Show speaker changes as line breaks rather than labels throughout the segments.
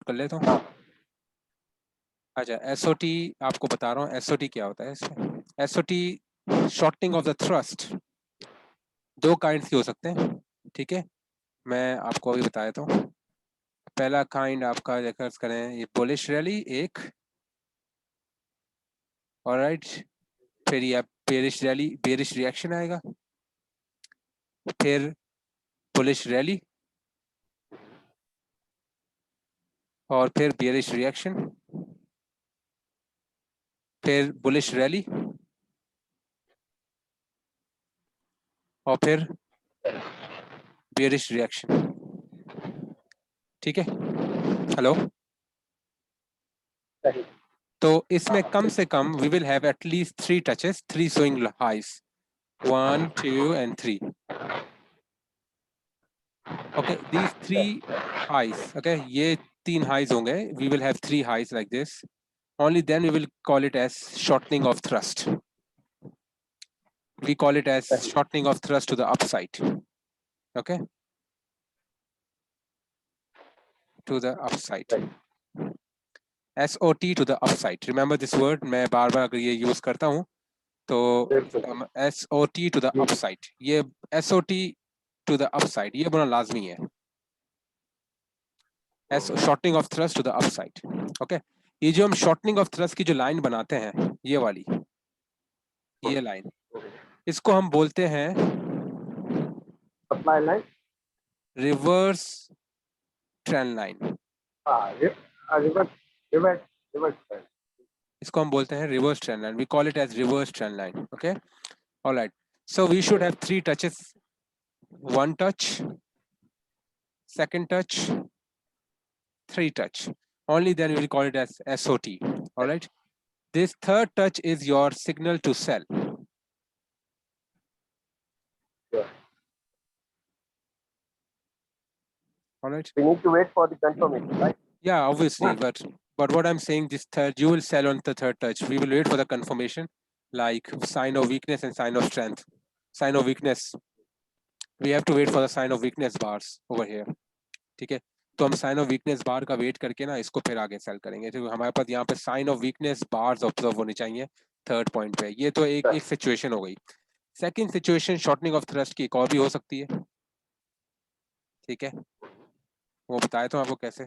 कर ले तो। अच्छा, SOT आपको बता रहा हूँ, SOT क्या होता है इसमें। SOT shortening of the thrust, दो काइंड के हो सकते हैं, ठीक है, मैं आपको अभी बता देता हूँ। पहला काइंड आपका लेकर करें ये बुलिश रैली एक, ऑलराइट, फिर ये बेरिश रैली, बेरिश रिएक्शन आएगा, फिर बुलिश रैली, और फिर बेरिश रिएक्शन, फिर बुलिश रैली, और फिर बेरिश रिएक्शन, ठीक है। हेलो, तो इसमें कम से कम we will have at least 3 touches, 3 swing highs, 1 2 and 3, okay, these 3 highs, okay, ये 3 highs होंगे, we will have 3 highs like this, only then we will call it as shortening of thrust, we call it as shortening of thrust to the upside, okay, to the upside, SOT to the upside, remember this word, मैं बार बार अगर ये use करता हूँ तो SOT to the upside, ये SOT to the upside ये बोलना लाजमी है, shortening of thrust to the upside, okay. ये जो हम शॉर्टनिंग ऑफ थ्रस्ट की जो लाइन बनाते हैं, ये वाली, ये लाइन, इसको हम बोलते हैं
supply line,
reverse trend line,
reverse reverse reverse,
इसको हम बोलते हैं reverse trend line, we call it as reverse trend line, okay, alright. So we should have 3 touches, 1 touch, 2nd touch, 3 touch, only then we will call it as SOT, alright. This 3rd touch is your signal to sell, alright.
we need to wait for the confirmation, right?
Yeah, obviously, but what I'm saying, this third, you will sell on the 3rd touch. We will wait for the confirmation, like sign of weakness and sign of strength. Sign of weakness, we have to wait for the sign of weakness bars over here, ठीक है। तो हम sign of weakness बार का wait करके ना इसको फिर आगे सेल करेंगे, तो हमारे पास यहाँ पे sign of weakness bars observe होनी चाहिए 3rd पॉइंट पे। ये तो एक सिचुएशन हो गई। Second situation shortening of thrust की एक और भी हो सकती है, ठीक है, वो बताए तो आपको कैसे।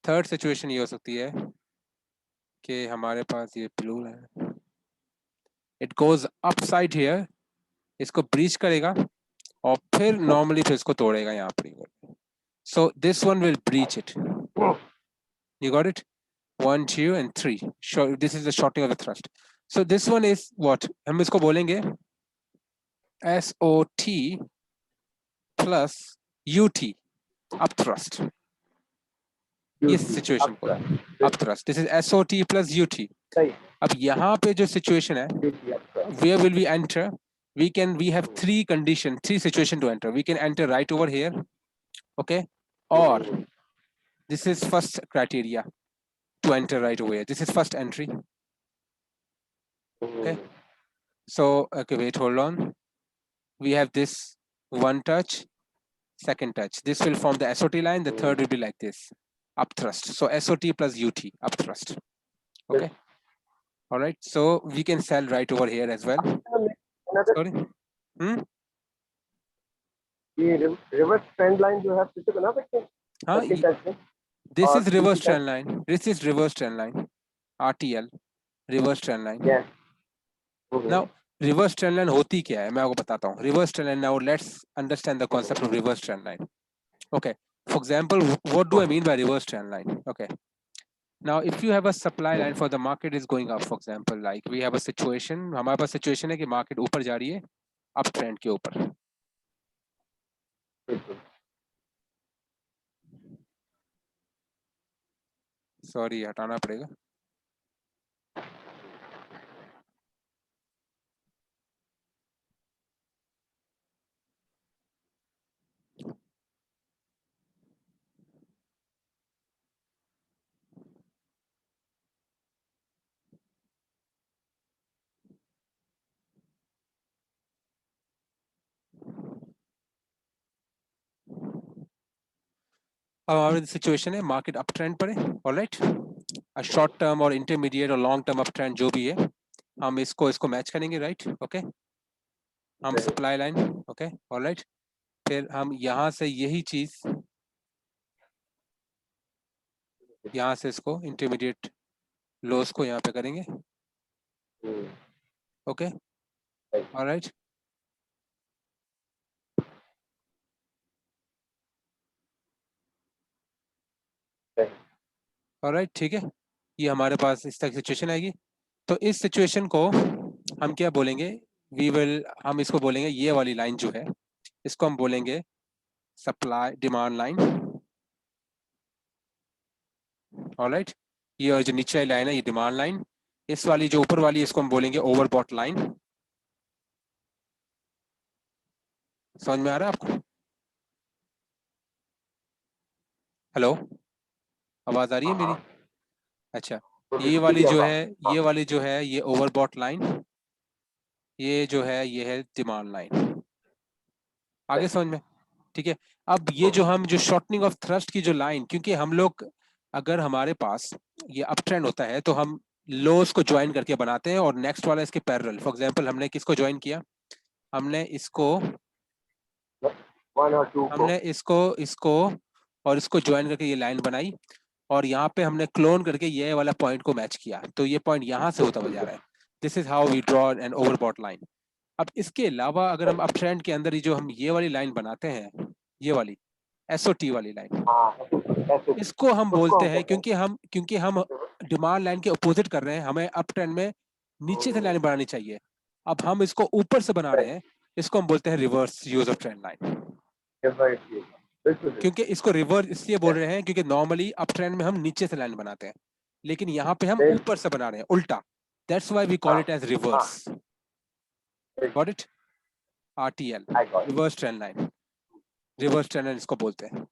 थर्ड सिचुएशन ये हो सकती है कि हमारे पास ये ब्लू है, इट गोज अपसाइड हियर, इसको ब्रीच करेगा और फिर नॉर्मली फिर इसको तोड़ेगा यहाँ पर। So this one will breach it, you got it, 1 2 and 3, this is the shortening of the thrust. So this one is what हम इसको बोलेंगे SOT plus UT, up thrust, इस सिचुएशन को up thrust, this is SOT plus UT। अब यहाँ पे जो situation है, where will we enter, we have 3 condition, 3 situation to enter, we can enter right over here, okay, or this is first criteria to enter right over here, this is first entry, okay. So okay, wait, hold on, we have this 1 touch, 2nd touch, this will form the SOT line, the 3rd will be like this, up thrust, so SOT plus UT, up thrust, okay, all right. So we can sell right over here as well. Sorry,
ये reverse trend line जो है फिर से बना सकते हैं?
हाँ,
Second touch में?
this
और
is reverse
तीसरी
trend line, this is reverse trend line, RTL, reverse trend line.
Yeah.
Now reverse trend line होती क्या है मैं आपको बताता हूँ। reverse trend line, now let's understand the concept of reverse trend line, okay. For example, what do I mean by reverse trend line, okay. Now if you have a supply line for the market is going up, for example, like we have a situation, हमारे पास situation है कि market ऊपर जा रही है up trend के ऊपर, sorry हटाना पड़ेगा, अब हमारी सिचुएशन है मार्केट अप ट्रेंड पर है, ऑलराइट, शॉर्ट टर्म और इंटरमीडिएट और लॉन्ग टर्म अप ट्रेंड जो भी है, हम इसको मैच करेंगे, राइट, ओके, हम सप्लाई लाइन, ओके, ऑलराइट, फिर हम यहाँ से यही चीज यहाँ से इसको इंटरमीडिएट लोस को यहाँ पे करेंगे, ओके, ऑलराइट, ऑलराइट, ठीक है, ये हमारे पास इस तरह की सिचुएशन आएगी। तो इस सिचुएशन को हम क्या बोलेंगे, हम इसको बोलेंगे, ये वाली लाइन जो है इसको हम बोलेंगे सप्लाई डिमांड लाइन, ऑलराइट, ये और जो नीचे वाली लाइन है ये डिमांड लाइन, इस वाली जो ऊपर वाली इसको हम बोलेंगे ओवरबॉट लाइन। समझ में आ रहा है आपको? हेलो, आवाज आ रही है मेरी? अच्छा, ये वाली जो है ये ओवरबॉट लाइन, ये जो है ये है डिमांड लाइन, आगे समझ में? ठीक है, अब ये जो शॉर्टनिंग ऑफ थ्रस्ट की जो लाइन, क्योंकि हम लोग अगर हमारे पास ये अप ट्रेंड होता है तो हम लोस को ज्वाइन करके बनाते हैं और नेक्स्ट वाला इसके पैरेलल। फॉर एग्जांपल हमने किसको ज्वाइन किया, हमने इसको और इसको ज्वाइन करके ये लाइन बनाई और यहाँ पे हमने क्लोन करके ये वाला पॉइंट को मैच किया, तो ये पॉइंट यहाँ से होता हुआ जा रहा है। This is how we draw an overbought line. अब इसके अलावा अगर हम अप ट्रेंड के अंदर जो हम ये वाली लाइन बनाते हैं, ये वाली एसओटी वाली लाइन, इसको हम बोलते हैं, क्योंकि हम डिमांड लाइन के अपोजिट कर रहे हैं, हमें अप ट्रेंड में नीचे से लाइन बनानी चाहिए, अब हम इसको ऊपर से बना रहे हैं, इसको हम बोलते हैं reverse use of trend line. क्योंकि इसको रिवर्स इसलिए बोल रहे हैं क्योंकि नॉर्मली अप ट्रेंड में हम नीचे से लाइन बनाते हैं, लेकिन यहाँ पे हम ऊपर से बना रहे हैं, उल्टा, that's why we call it as reverse. Got it? RTL, reverse trend line, reverse trend line इसको बोलते हैं,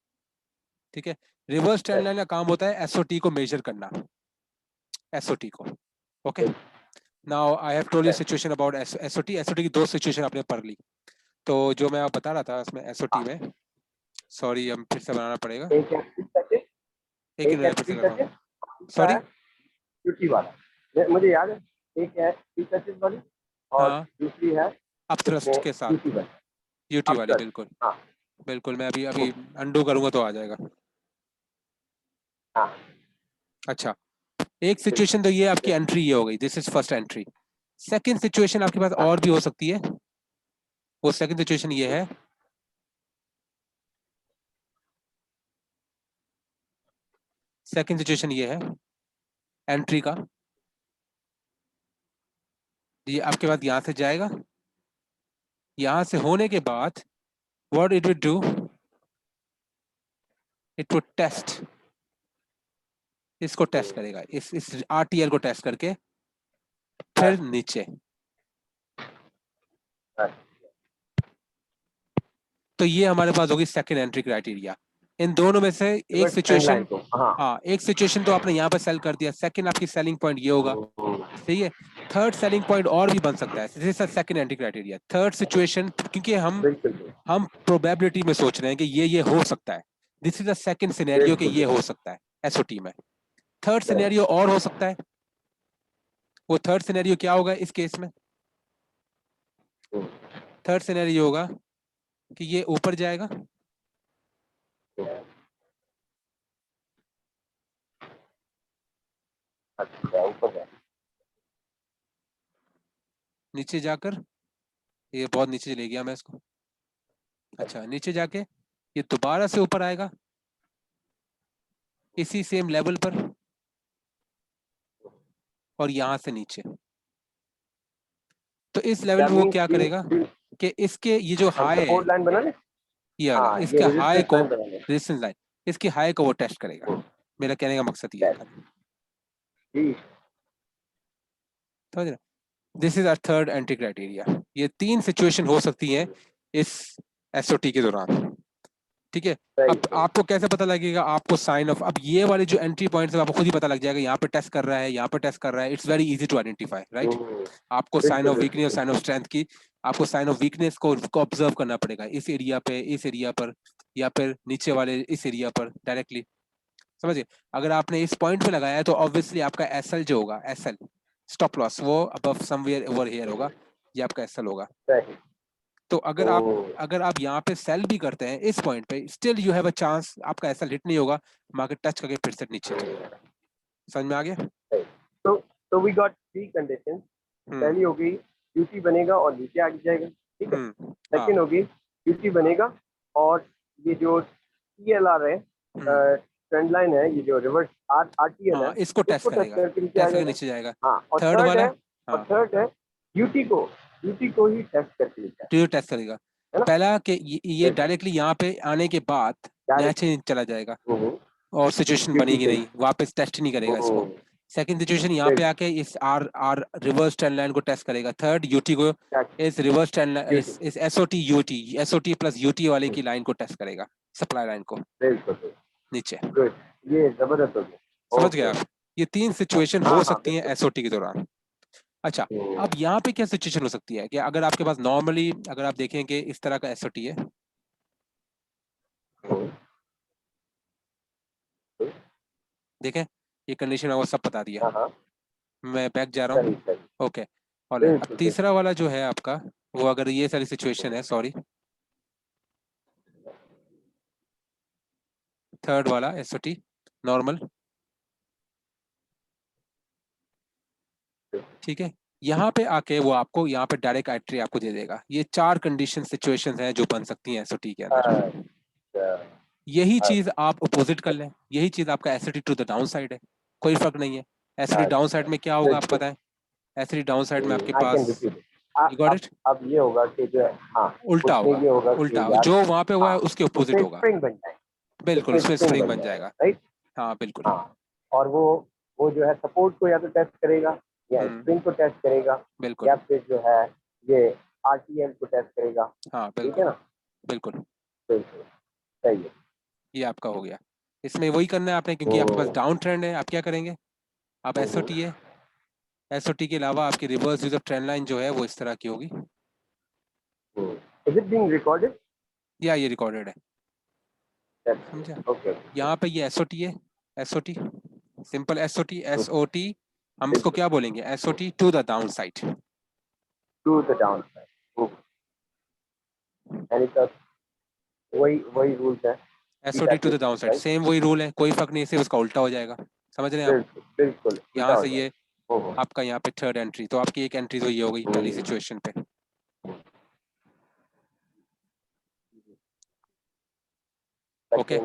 ठीक है। रिवर्स ट्रेंड लाइन का काम होता है एसओटी को मेजर करना, एसओटी को, okay. Now I have told you situation about SOT. SOT की दो सिचुएशन आपने पढ़ ली, तो जो मैं बता रहा था उसमें एसओटी में, सॉरी हम फिर से बनाना पड़ेगा, एक मिनट फिर से कर रहा हूँ, सॉरी,
यूटी वाला मुझे याद है, एक है टी वाली और दूसरी है
अप थ्रस्ट के साथ यूटी वाली, बिल्कुल बिल्कुल, मैं अभी अंडू करूंगा तो आ जाएगा। अच्छा, एक सिचुएशन तो ये आपकी एंट्री ये हो गई, this is first entry. Second situation आपके पास और भी हो सकती है, वो सेकंड सिचुएशन ये है, सेकंड सिचुएशन ये है एंट्री का, ये आपके पास यहां से जाएगा, यहां से होने के बाद what it will do, it would test, इसको टेस्ट करेगा, इस आरटीएल को टेस्ट करके फिर नीचे, तो ये हमारे पास होगी सेकंड एंट्री क्राइटेरिया। इन दोनों में से एक सिचुएशन, हाँ एक सिचुएशन तो आपने यहाँ पे सेल कर दिया, सेकंड आपकी सेलिंग पॉइंट ये होगा, सही है। थर्ड सेलिंग पॉइंट और भी बन सकता है, this is second entry criteria. Third situation, क्योंकि हम प्रोबेबिलिटी में सोच रहे हैं कि ये हो सकता है, this is a second scenario कि ये हो सकता है एसओटी में। थर्ड सिनेरियो और हो सकता है, वो थर्ड सिनेरियो क्या होगा इस केस में, थर्ड सिनेरियो होगा कि ये ऊपर जाएगा, नीचे जाकर, ये बहुत नीचे ले गया मैं इसको, अच्छा नीचे जाके ये दोबारा से ऊपर आएगा इसी सेम लेवल पर, और यहां से नीचे, तो इस लेवल पे वो क्या करेगा कि इसके ये जो हाई है, ये वाला, इसके हाई को, रेजिस्टेंस लाइन, इसके हाई को वो टेस्ट करेगा, मेरा कहने का मकसद ये है। समझ रहे? This is our third entry criteria. ये तीन सिचुएशन हो सकती हैं इस एसओटी के दौरान, ठीक है। अब आपको कैसे पता लगेगा, आपको साइन ऑफ, अब ये वाले जो एंट्री पॉइंट्स है आपको खुद ही पता लग जाएगा, यहाँ पे टेस्ट कर रहा है, यहाँ पे टेस्ट कर रहा है, it's very easy to identify, right. आपको sign of weakness, sign of strength की, आपको साइन ऑफ वीकनेस को ऑब्जर्व करना पड़ेगा, इस एरिया पे, इस एरिया पर, या फिर नीचे वाले इस एरिया पर डायरेक्टली, समझिए। अगर आपने इस पॉइंट पे लगाया है तो ऑब्वियसली आपका एसएल जो होगा, एसएल स्टॉप लॉस, वो अबव समवेयर ओवर हियर होगा, ये आपका एसएल होगा।
सही।
तो अगर आप यहाँ पे सेल भी करते हैं इस पॉइंट पे, still you have a chance, आपका एसएल हिट नहीं होगा, मार्केट टच करके फिर से नीचे चले जाएगा। समझ में आ गया?
सही। तो वी गॉट 3 कंडीशंस। पहली हो गई यूटी बनेगा और नीचे आ जाएगा, ठीक है।
हाँ
सेकंड हो गई यूटी बनेगा और ये जो टीएलआर है, ट्रेंड लाइन है, ये जो रिवर्स आरटीएल है,
इसको टेस्ट करेगा,
करके नीचे आ
टेस्ट करके
जाएगा।
नीचे जाएगा।
हाँ, और
थर्ड वाला,
थर्ड है यूटी को ही टेस्ट करके नीचे आएगा,
टेस्ट करेगा।
है ना।
पहला कि ये डायरेक्टली यहाँ पे आने के बाद
डायरेक्ट
नीचे चला जाएगा और सिचुएशन बनेगी नहीं, वापस टेस्ट नहीं करेगा इसको। सेकंड सिचुएशन यहाँ पे आके इस R R reverse trend line को टेस्ट करेगा। थर्ड यूटी को, इस रिवर्स ट्रेंड लाइन, इस SOT UT, SOT plus UT वाले की लाइन को टेस्ट करेगा, सप्लाई लाइन को नीचे।
ये जबरदस्त हो गया।
समझ गए आप? ये 3 सिचुएशन हो सकती हैं एसओटी के दौरान। अच्छा, अब यहाँ पे क्या सिचुएशन हो सकती है कि अगर आपके पास नॉर्मली, अगर आप देखें कि इस तरह का एसओटी है, देखें ये कंडीशन आपको सब बता दिया, मैं बैक जा रहा हूँ। ओके, और अब तीसरा वाला जो है आपका, वो अगर ये सारी सिचुएशन है, सॉरी, थर्ड वाला एसओटी नॉर्मल, ठीक है। यहाँ पे आके वो आपको यहाँ पे डायरेक्ट एंट्री आपको दे देगा। ये 4 कंडीशन सिचुएशंस हैं जो बन सकती हैं एसओटी के अंदर। यही चीज आप अपोजिट कर लें, यही चीज आपका SOT to the down side है, कोई फर्क नहीं है। एसओटी डाउन साइड में क्या होगा आप पता है? एसओटी डाउन साइड में आपके पास, यू गॉट इट,
अब ये होगा कि जो है, हाँ,
उल्टा होगा,
ये होगा
उल्टा जो वहां पे हुआ है उसके अपोजिट होगा,
स्प्रिंग बन जाएगा,
बिल्कुल उसमें स्प्रिंग बन जाएगा,
राइट।
हाँ बिल्कुल।
हाँ, और वो जो है सपोर्ट को या तो टेस्ट करेगा या स्प्रिंग को टेस्ट करेगा,
बिल्कुल,
या फिर जो है ये आरटीएल को टेस्ट करेगा,
हाँ
ठीक है
बिल्कुल,
ना।
बिल्कुल,
बिल्कुल सही है।
ये आपका हो गया। इसमें वही करना है आपने, क्योंकि आपके पास डाउन ट्रेंड है। आप क्या करेंगे, आप एसओटी है, एसओटी के अलावा आपकी reverse use of trend line जो है वो इस तरह की होगी।
Is it being recorded?
या ये रिकॉर्डेड है, समझा?
ओके।
यहाँ पे ये एसओटी है, एसओटी, सिंपल एसओटी, एसओटी, हम इसको क्या बोलेंगे, SOT to the down side,
to the down side, यानी तो वही रूल्स है।
SOT to the down side, same वही रूल है, कोई फर्क नहीं है, सिर्फ उसका उल्टा हो जाएगा। समझ रहे हैं आप?
बिल्कुल
यहाँ से ये आपका यहाँ पे थर्ड एंट्री, तो आपकी एक एंट्री तो ये हो गई पहली सिचुएशन पे। ओके,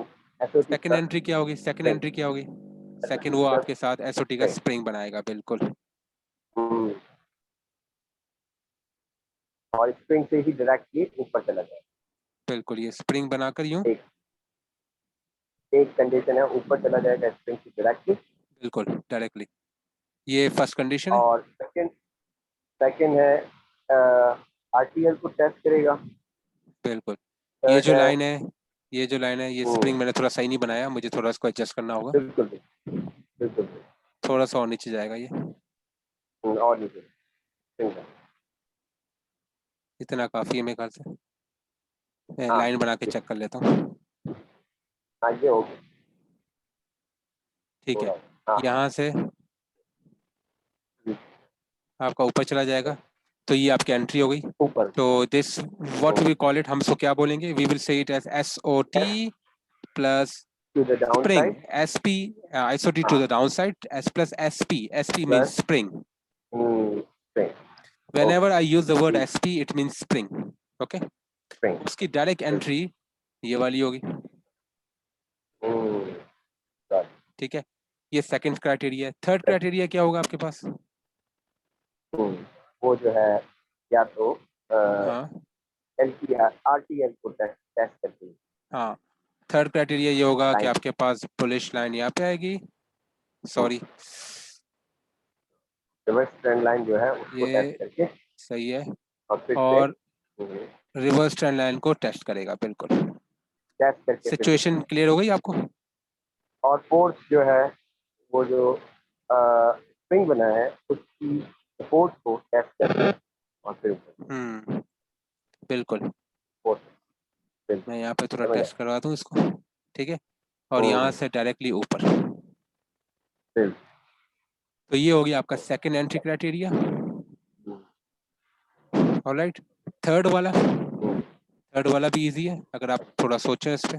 सेकंड एंट्री क्या होगी, सेकंड एंट्री क्या होगी, सेकंड वो आपके साथ एसओटी का स्प्रिंग बनाएगा, बिल्कुल।
और स्प्रिंग से ही डायरेक्टली ऊपर चला जाए,
बिल्कुल, ये स्प्रिंग बनाकर यूं,
एक कंडीशन है, ऊपर चला जाएगा स्प्रिंग से डायरेक्टली,
बिल्कुल डायरेक्टली, ये फर्स्ट कंडीशन है।
और सेकंड है आरटीएल को टेस्ट करेगा,
बिल्कुल, ये जो लाइन है, ये जो लाइन है, ये स्प्रिंग मैंने थोड़ा सही नहीं बनाया, मुझे थोड़ा इसको एडजस्ट करना होगा।
बिल्कुल बिल्कुल,
थोड़ा सा और नीचे जाएगा ये,
और नीचे
इतना काफी है मेरे ख्याल से। मैं लाइन बना के चेक कर लेता हूँ।
आगे हो गया,
ठीक है, यहाँ से आपका ऊपर चला जाएगा, तो ये आपकी एंट्री हो गई।
ऊपर,
तो this what we call it, हम इसको क्या बोलेंगे, we will say it as SOT plus
to the down
spring,
side,
SP, isot to the downside, S plus SP. SP means spring. Whenever I use the word SP, it means spring. Okay? उसकी direct entry ये वाली होगी, ठीक है। ये second criteria है। Third criteria क्या होगा आपके पास?
वो जो है या तो
हाँ,
आरटीएल को टेस्ट करके,
हाँ, थर्ड क्राइटेरिया ये होगा कि आपके पास बुलिश लाइन यहाँ पे आएगी, सॉरी,
रिवर्स ट्रेंड लाइन जो है उसको टेस्ट करके,
सही है,
और
रिवर्स ट्रेंड लाइन को टेस्ट करेगा, बिल्कुल।
टेस्ट करके
सिचुएशन क्लियर हो गई आपको?
और फोर्थ जो है वो जो स्प्रिंग बना है उसकी सपोर्ट को टेस्ट करके और फिर
बिल्कुल।
फोर्थ,
मैं यहाँ पे थोड़ा
समझ
टेस्ट करवा दूँ इसको, ठीक है, और यहाँ से डायरेक्टली ऊपर। तो ये हो गया आपका second entry criteria. Alright, third वाला भी इजी है अगर आप थोड़ा सोचें इस पे।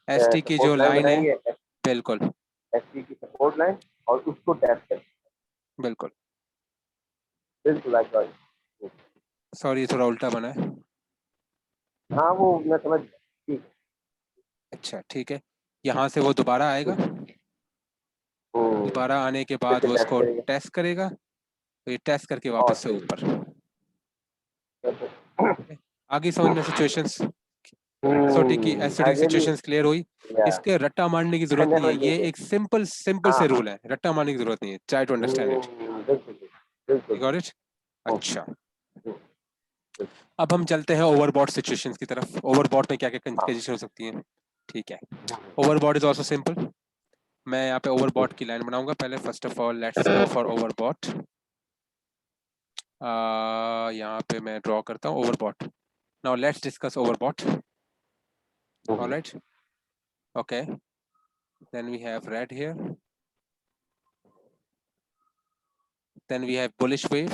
एसटी की जो लाइन है,
बनाएंगे
बिल्कुल
एसटी की सपोर्ट लाइन और उसको टेस्ट करें।
बिल्कुल,
बिल्कुल अच्छा।
सॉरी थोड़ा उल्टा बना है।
हाँ वो मैं समझ, ठीक।
अच्छा ठीक है, यहाँ से वो दोबारा आएगा, दोबारा आने के बाद
फिर
वो
से टेस्ट
इसको
करेंगे
टेस्ट करेगा, तो ये टेस्ट करके
और
वापस से
फिर
ऊपर। आगे समझ में सिचुएशंस, एसओटी की सिचुएशंस क्लियर हुई। इसके रट्टा मारने की जरूरत नहीं है, ये एक सिंपल से रूल है, रट्टा मारने की जरूरत नहीं है, try to understand it. Got it? अच्छा, अब हम चलते हैं ओवरबॉट सिचुएशंस की तरफ। ओवरबॉट में क्या क्या कंडीशन हो सकती हैं, ठीक है। Overbought is also simple. मैं यहाँ पे ओवरबॉट की लाइन बनाऊंगा पहले। First of all let's go for overbought. यहाँ पे मैं ड्रॉ करता हूँ overbought. Now let's discuss overbought. Alright, okay, then we have red here, then we have bullish wave,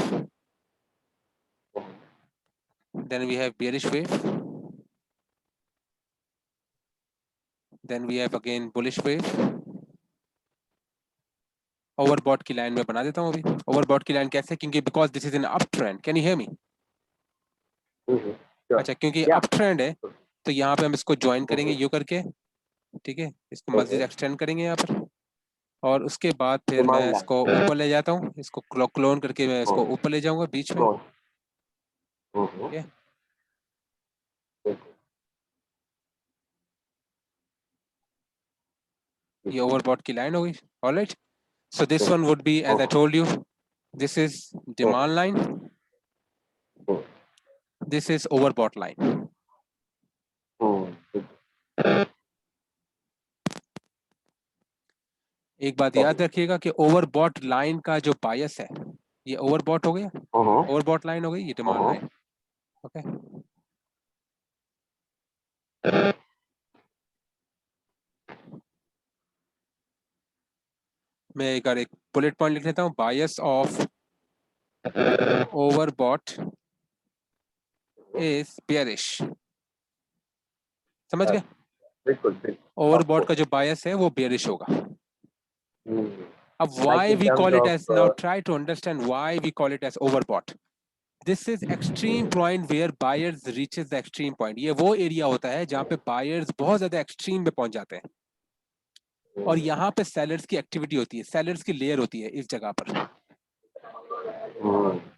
then we have bearish wave, then we have again bullish wave। Overbought की line में बना देता हूँ अभी। Overbought की line कैसे? क्योंकि because this is an up trend. Can you hear me? अच्छा, क्योंकि अप ट्रेंड है तो यहाँ पे हम इसको ज्वाइन करेंगे यू करके, ठीक है, इसको मजीद एक्सटेंड करेंगे यहाँ पर, और उसके बाद फिर मैं इसको ऊपर ले जाता हूँ, इसको क्लोन करके मैं इसको ऊपर ले जाऊंगा बीच में, ठीक है। ये ओवरबॉट की लाइन हो गई। Alright, so this one would be, as I told you, this is demand line, this is overbought line। एक बात याद रखिएगा कि ओवरबॉट लाइन का जो बायस है, ये ओवरबॉट हो गया, ओवरबॉट लाइन हो गई, ये डिमांड लाइन। ओके, मैं एक बार एक बुलेट पॉइंट लिख लेता हूँ। बायस ऑफ ओवरबॉट इज बेयरिश। समझ गए?
बिल्कुल।
ओवरबॉट का जो बायस है वो बेयरिश होगा। अब why we call it as, now try to understand why we call it as overbought। This is extreme point where buyers reaches the extreme point। ये वो एरिया होता है जहाँ पे buyers बहुत ज्यादा एक्सट्रीम में पहुंच जाते हैं, और यहाँ पे सेलर्स की एक्टिविटी होती है, सेलर्स की लेयर होती है इस जगह पर।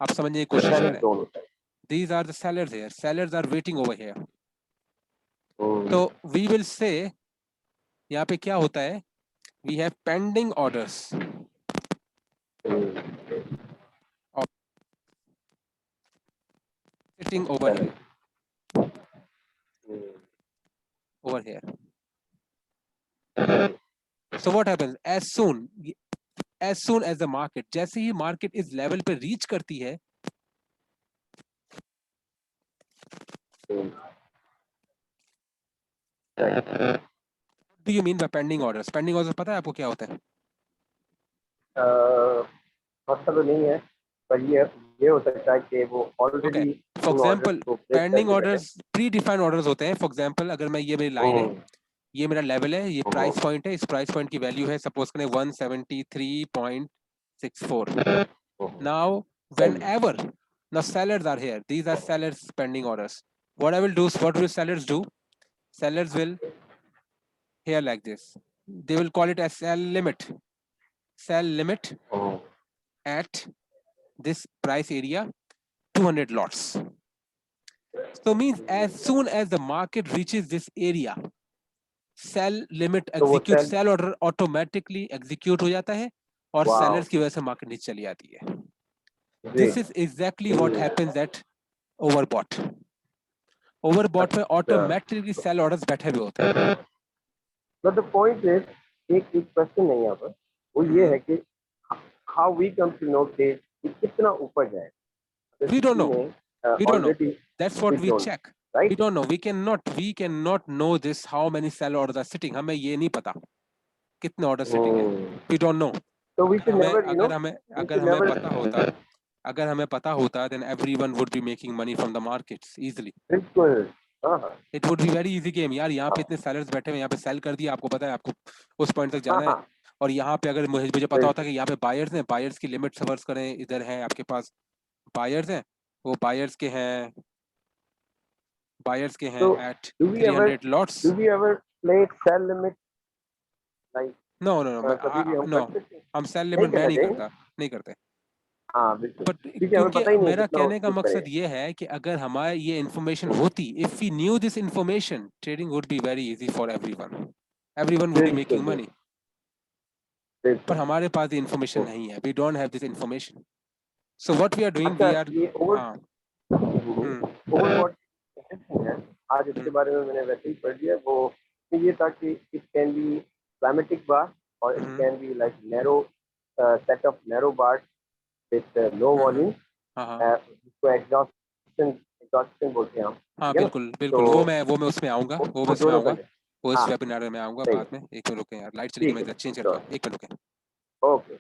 आप समझने की कोशिश करें। These are the sellers here, sellers are waiting over here। तो we will say यहाँ पे क्या होता है, we have pending orders sitting over here, over here। So what happens, as soon as the market, जैसे ही मार्केट इस level पे reach करती है, do you mean by pending orders? Pending orders पता है आपको क्या होता है?
पता तो नहीं है, पर ये हो सकता है कि वो already
for example pending orders pre defined orders होते हैं। फॉर एग्जाम्पल अगर मैं, ये मेरी लाइन है, ये मेरा लेवल है, ये प्राइस पॉइंट है, इस प्राइस पॉइंट की वैल्यू है सपोज करें 173.64। Now whenever now sellers are here, these are sellers pending orders, what I will do is, what will sellers do? Sellers will here like this, they will call it as sell limit at this price area 200 lots। So means as soon as the market reaches this area, sell limit execute, sell order automatically execute हो जाता है, और sellers की वजह से market नीचे चली आती है। This is exactly what happens at overbought। overbought में automatically sell orders बैठे हुए होते हैं।
But the point is, एक क्वेश्चन नहीं है यहाँ पर, वो ये है कि how we come to know कि कितना ऊपर जाए।
We don't know, we don't know। That's what
We
we
don't,
check.
right?
We don't know. We cannot know this how many sell orders are sitting. हमें ये नहीं पता कितने order sitting है. We don't know.
So we should never,
अगर हमें पता होता, अगर हमें पता होता, then everyone would be making money from the markets easily.
बिल्कुल. हाँ.
It would be very easy game. यार यहाँ पे इतने sellers बैठे हुए हैं, यहाँ पे sell कर दिया, आपको पता है आपको उस point तक जाना है. और यहाँ पे अगर मुझे पता होता कि यहाँ पे buyers हैं, buyers की limit सर्च करें, इधर है आपके पास buyers हैं, वो buyers के हैं
So,
at
do we
300 lots.
ever play sell limit? Like,
No,
कभी भी हम
no.
कर सकते हैं?
हम sell
नहीं
limit मैं
करना
नहीं
चाहिए.
करता, नहीं करते.
हाँ, बिल्कुल.
बट
क्योंकि हमें
क्योंकि
पता ही नहीं
मेरा
कितना
कहने का
use
मकसद
करें.
ये है कि अगर हमारे ये इंफॉर्मेशन होती, if we knew this information, trading would be very easy for everyone would be making money. पर हमारे पास ये इंफॉर्मेशन नहीं है. We don't have this information. So what we are doing, we are हाँ
ओवरबॉट है. आज इसके बारे में मैंने वैसे ही पढ़ लिया. वो ये था कि it can be climatic bar or it can be like narrow set of narrow bars with low volume. जिसको exhaustion बोलते हैं हम.
हाँ बिल्कुल बिल्कुल. वो मैं उसमें आऊँगा, वो इस वेबिनार में आऊँगा बाद में. एक मिनट रुकें यार, लाइट चली गई, मैं चेंज करता हूँ. एक मिनट रुकें.
Okay.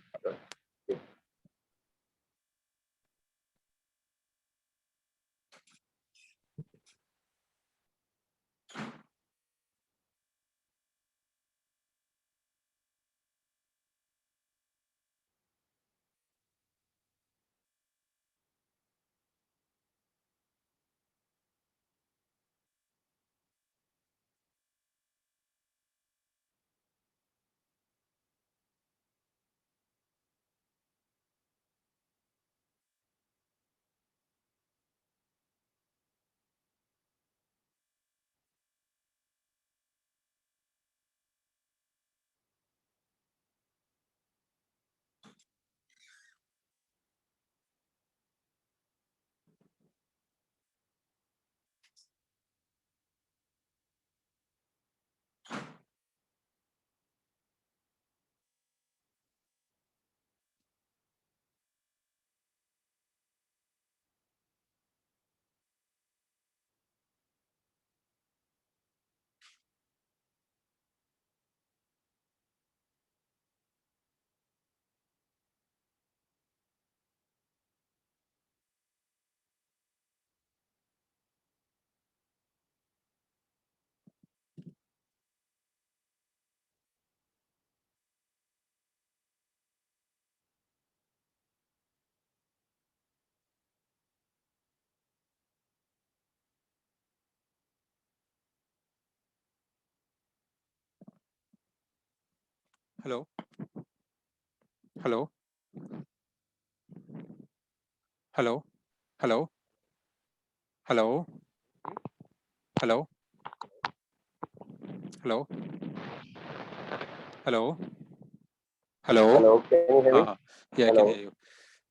Hello.
Hello, can you hear me?
हाँ yeah, I can hear you.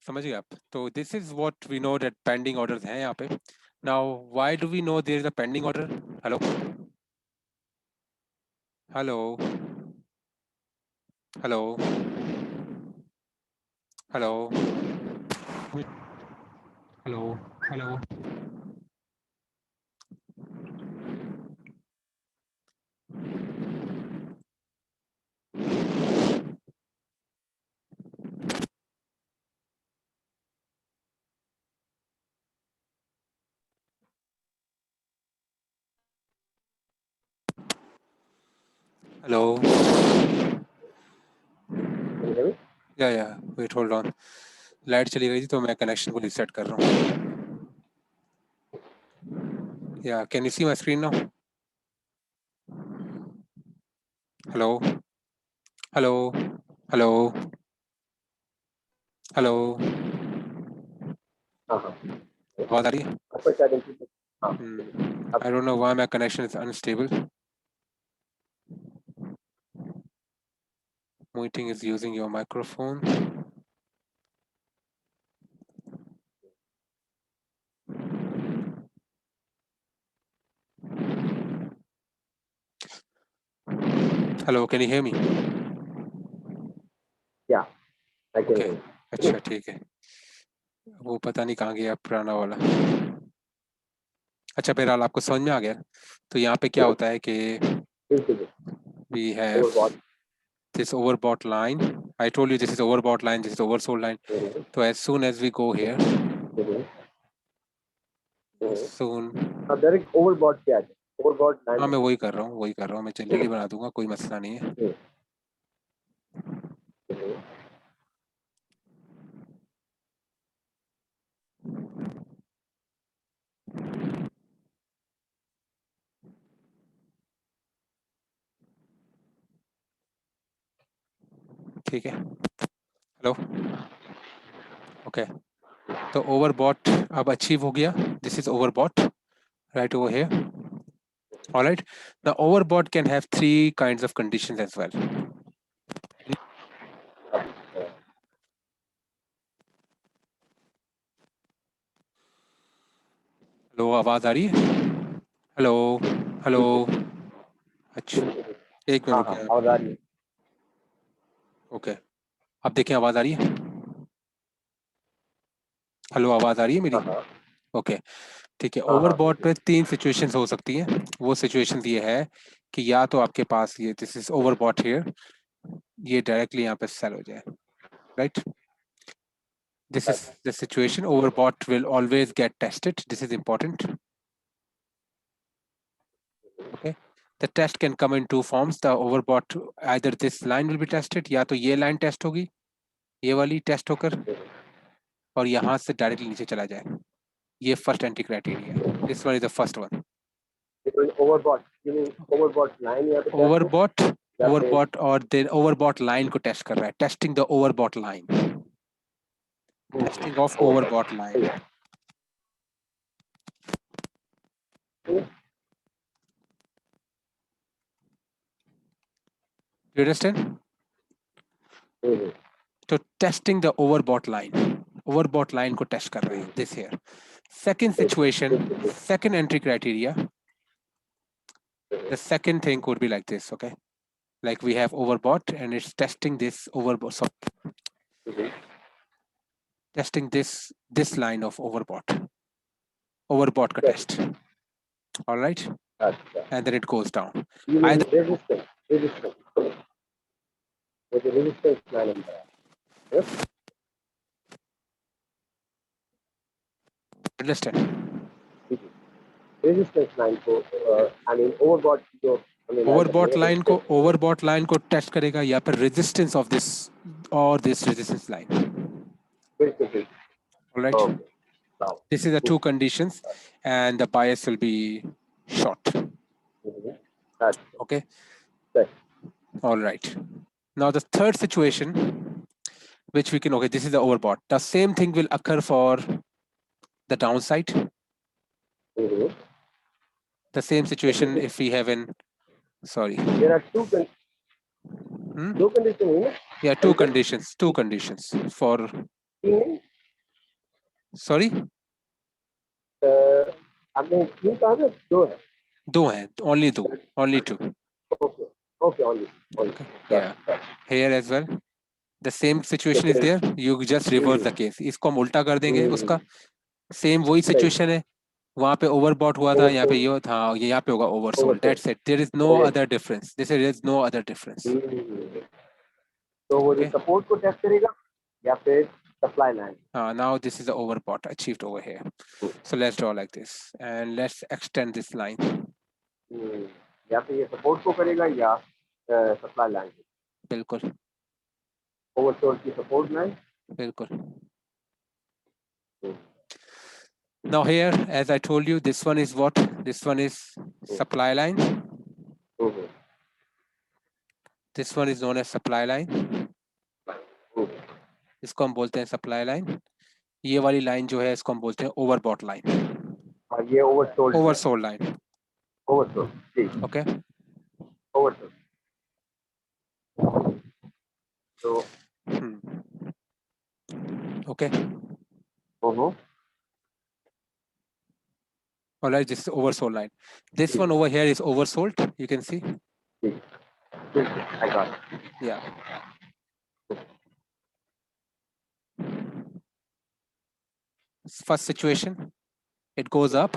समझ गए आप. तो this is what we know that pending orders हैं यहाँ पे. Now why do we know there is a pending order? Hello. Hello. Hello. Hello. Hello. Hello. Hello.
Can you hear me?
Yeah. Wait, hold on. Light चली गई थी तो मैं connection को reset कर रहा हूँ. Yeah, can you see my screen now? Hello. Hello. Hello. Hello. आवाज आ रही है? I don't know why my connection is unstable. Meeting is using your microphone. Hello, can you hear me?
Yeah, I can hear you.
अच्छा ठीक है. वो पता नहीं कहाँ गया पुराना वाला. अच्छा बहरहाल आपको समझ में आ गया। तो यहाँ पे क्या होता है कि we have this overbought line. I told you this is overbought line, this is oversold line. So as soon as we go here, soon.
Direct overbought क्या है? ओवरबॉट
हाँ मैं वही कर रहा हूँ, मैं जनरली बना दूंगा, कोई मसला नहीं है। ठीक है, हेलो, ओके। तो ओवरबॉट अब अचीव हो गया, this is overbought right over here. All right, the overbought can have three kinds of conditions as well. Hello, आवाज आ रही है? हेलो हेलो, अच्छा एक मिनट रुकिए।
आवाज आ रही है।
ओके, अब देखें आवाज आ रही है? हेलो, आवाज आ रही है मेरी? ओके, ठीक है। ओवरबॉट पे तीन सिचुएशंस हो सकती हैं। वो सिचुएशंस ये है कि या तो आपके पास ये दिस इज ओवरबॉट हियर, ये डायरेक्टली यहाँ पे सेल हो जाए, right? This is the situation. Overbought will always get tested. This is important. Okay. The test can come in two forms. The overbought, either this line will be tested, या तो ये line test होगी, ये वाली test होकर, और यहाँ से डायरेक्टली नीचे चला जाए। ये first entry criteria है। This one is the first one.
Overbought, you mean overbought line या तो
Overbought, overbought और then overbought line को test कर रहा है। Testing the overbought line. Testing of overbought line. You understand? तो टेस्टिंग द ओवरबॉट लाइन को test कर रहे हैं, this here. Second situation, second entry criteria, the second thing could be like this, okay? Like we have overbought and it's testing this overbought, so testing this line of overbought ka test, all right? And then it goes down. Either
resistance with the resistance line in there. Yes?
understand?
Resistance line को I mean overbought जो
overbought line को test करेगा या फिर resistance of this और this resistance line,
बिल्कुल,
all right? This is the two conditions and the bias will be short. Okay, all right. Now the third situation which we can, okay, this is the overbought. The same thing will occur for the downside. The same situation if we have an, sorry,
there are two conditions.
Yeah, two conditions for, sorry,
आपने तीन कहा था,
दो हैं, only two,
okay, only.
Yeah, here as well the same situation is there, you just reverse the case. इसको हम उल्टा कर देंगे, उसका सेम वही सिचुएशन है, वहां पे ओवरबॉट हुआ था, यहाँ पे ये था, यहाँ पे होगा oversold, that's it, there is no other difference, there is no other difference.
तो वो जो सपोर्ट को टेस्ट करेगा या फिर supply line?
Now this is the overbought achieved over here. So let's draw like this and let's extend this line.
या फिर ये सपोर्ट को करेगा या सप्लाई लाइन?
बिल्कुल,
ओवरसोल्ड की सपोर्ट लाइन?
बिल्कुल. Now here, as I told you, this one is what? This one is supply line. This one is known as supply line. इसको हम बोलते हैं सप्लाई लाइन. ये वाली लाइन जो है इसको हम बोलते हैं ओवरबॉट लाइन.
और ये
ओवरसोल्ड लाइन.
ओवरसोल्ड, ठीक.
Okay,
oversold. तो
okay. All right, this is oversold line. This one over here is oversold, you can see.
I got it.
Yeah. First situation, it goes up,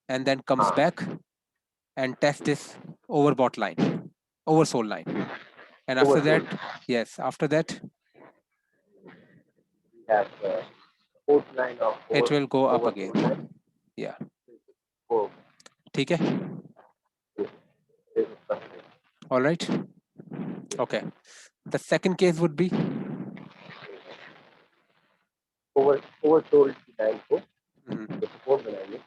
and then comes back and test this overbought line, oversold line. And after that, yes, after that,
we have support line of
it will go up
oversold line.
again. Yeah.
Oh,
ठीक है?
this is something.
All right. Okay. The second case would be
oversold की line को
Mhm.
जो support बनाएंगे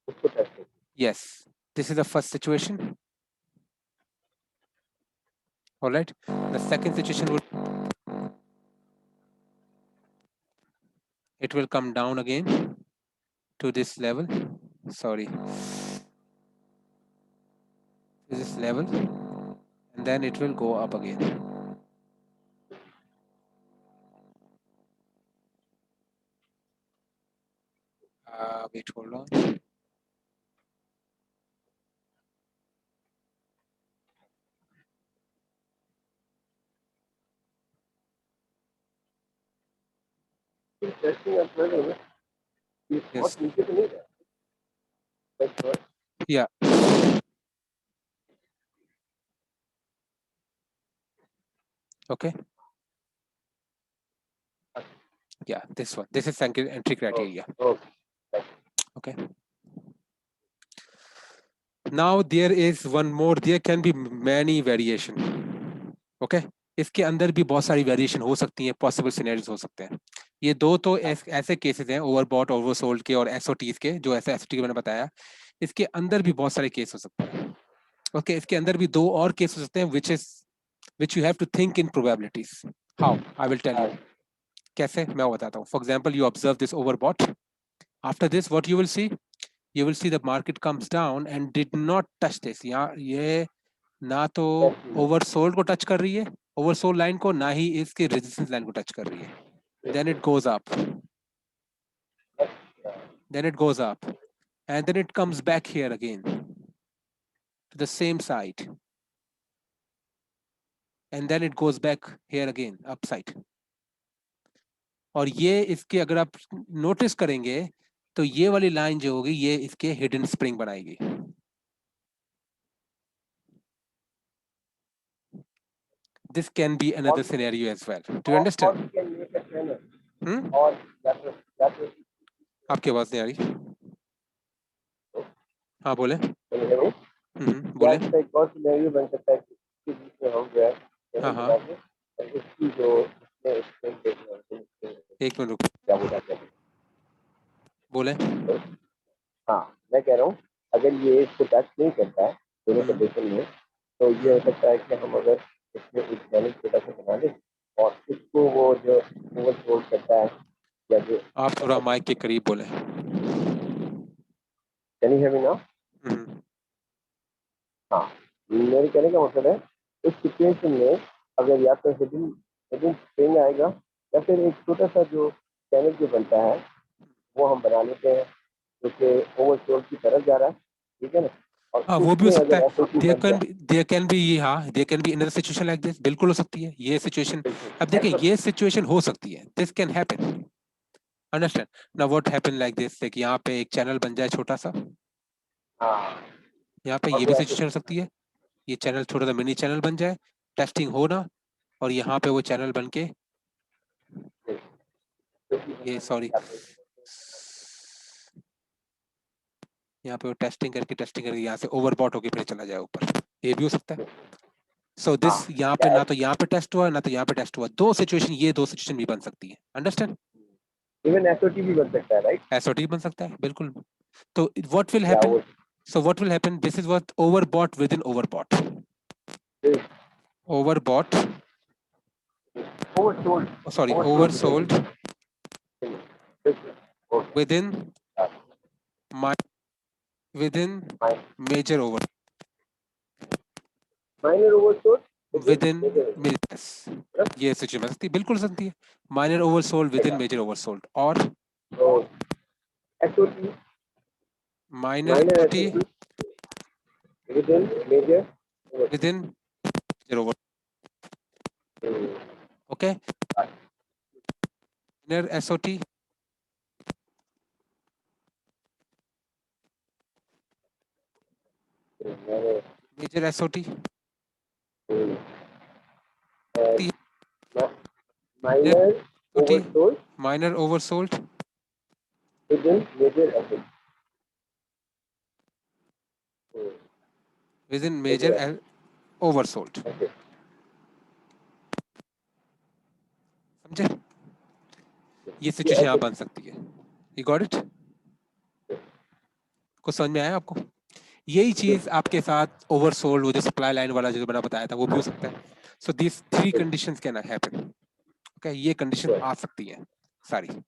उसको test करेंगे.
Yes, this is the first situation. All right. The second situation would, it will come down again to this level. Sorry, to this level, and then it will go up again. Wait, hold on.
Testing as well है. Is
Yes.
बहुत नीचे तो नहीं है. That's what.
Yeah. Okay. Yeah, this one. This is entry criteria. Okay. Now there is one more. There can be many variation. Okay. इसके अंदर भी बहुत सारी वेरिएशन हो सकती है, पॉसिबल सिनेरियोज हो सकते हैं. ये दो तो ऐसे केसेस हैं, ओवरबॉट, ओवरसोल्ड के और एसओटीज के, जो ऐसे एसओटी मैंने बताया. इसके अंदर भी बहुत सारे केस हो सकते हैं. ओके, इसके अंदर भी दो और केस हो सकते हैं, which you have to think in probabilities. How? I will tell you. कैसे, मैं बताता हूँ. For example, you observe this overbought. After this, what you will see? You will see the market comes down and did not touch this. यहाँ ये ना तो oversold को touch कर रही है, ओवरसोल्ड लाइन को, ना ही इसके रेजिस्टेंस लाइन को टच कर रही है. Then it goes up. Then it goes up. And then it comes back here again to the same side. And then it goes back here again, upside. और ये इसके अगर आप नोटिस करेंगे तो ये वाली लाइन जो होगी ये इसके हिडन स्प्रिंग बनाएगी. This can be another scenario as well. Do you understand? आपकी आवाज नहीं आ रही. हाँ बोले. बोले.
एक और सिनेरियो बन सकता है कि बीच में हो गया.
हाँ हाँ.
इसकी जो
एक मिनट रुको.
क्या बोला
बोले.
हाँ, मैं कह रहा हूँ अगर ये इसको टच नहीं करता है दोनों कंडीशन में, तो ये हो सकता है कि हम अगर इसमें एक चैनल छोटा सा बना लें और इसको वो जो ओवरफोल्ड करता है या जो.
आप थोड़ा माइक के करीब बोले.
Can you hear me now? हाँ, मेरे कहने का मतलब है इस सिचुएशन में अगर या तो हिडन स्प्रिंग आएगा या फिर एक छोटा सा जो चैनल जो बनता है वो हम बना लेते हैं जो कि ओवरसोल्ड की तरफ जा रहा है. ठीक है ना.
हाँ, वो भी हो सकता है. there can be हाँ, there can be another situation like this. बिल्कुल हो सकती है ये सिचुएशन. अब देखिए ये सिचुएशन हो सकती है. This can happen. Understand? Now what happen like this? कि यहाँ पे एक चैनल बन जाए छोटा सा. यहाँ पे ये भी सिचुएशन हो सकती है. ये चैनल छोटा सा मिनी चैनल बन जाए, टेस्टिंग हो ना, और यहाँ पे वो चैनल बन के ये सॉरी यहाँ पे वो टेस्टिंग करके यहाँ से ओवरबॉट होके फिर चला जाए ऊपर. ये भी हो सकता है. सो दिस यहाँ पे ना तो यहाँ पे टेस्ट हुआ ना तो यहाँ पे टेस्ट हुआ. दो सिचुएशन भी बन सकती है. अंडरस्टैंड?
इवन एसओटी भी बन सकता है, राइट?
एसओटी बन सकता है, बिल्कुल. तो what will happen? So what will happen? This is what overbought within overbought. Overbought, oversold within major over.
Minor oversold
Within yes. ये सिचुएशन सकती है, बिल्कुल सकती है. Minor oversold within major oversold. और
SOT
minor SOT
within major
over. Okay. Minor SOT Major SOT.
Minor oversold
Minor oversold.
within major asset.
Within major oversold. समझे? ये situation यहाँ बन सकती है. You got it? कुछ समझ में आया आपको? यही चीज आपके साथ ओवरसोल्ड वो जो सप्लाई लाइन वाला जो मैंने बताया था वो भी हो सकता है. So these three conditions can happen. Okay, ये condition आ सकती है सारी.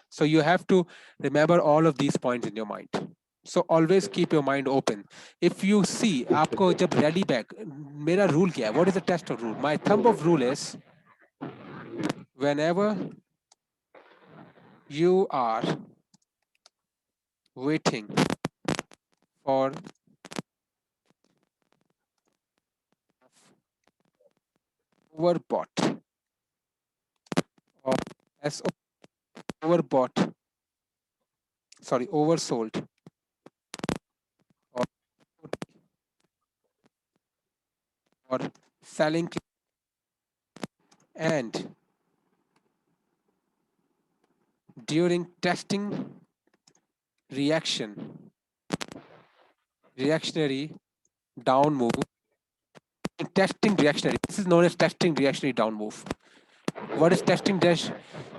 So you have to remember all of these points in your mind. So always keep your mind open. If you see आपको जब ready back मेरा rule क्या है? What is the test of rule? My thumb of rule is whenever you are waiting for overbought or as overbought, sorry, oversold or selling and during testing reactionary down move, testing reactionary, this is known as testing reactionary down move. What is testing dash?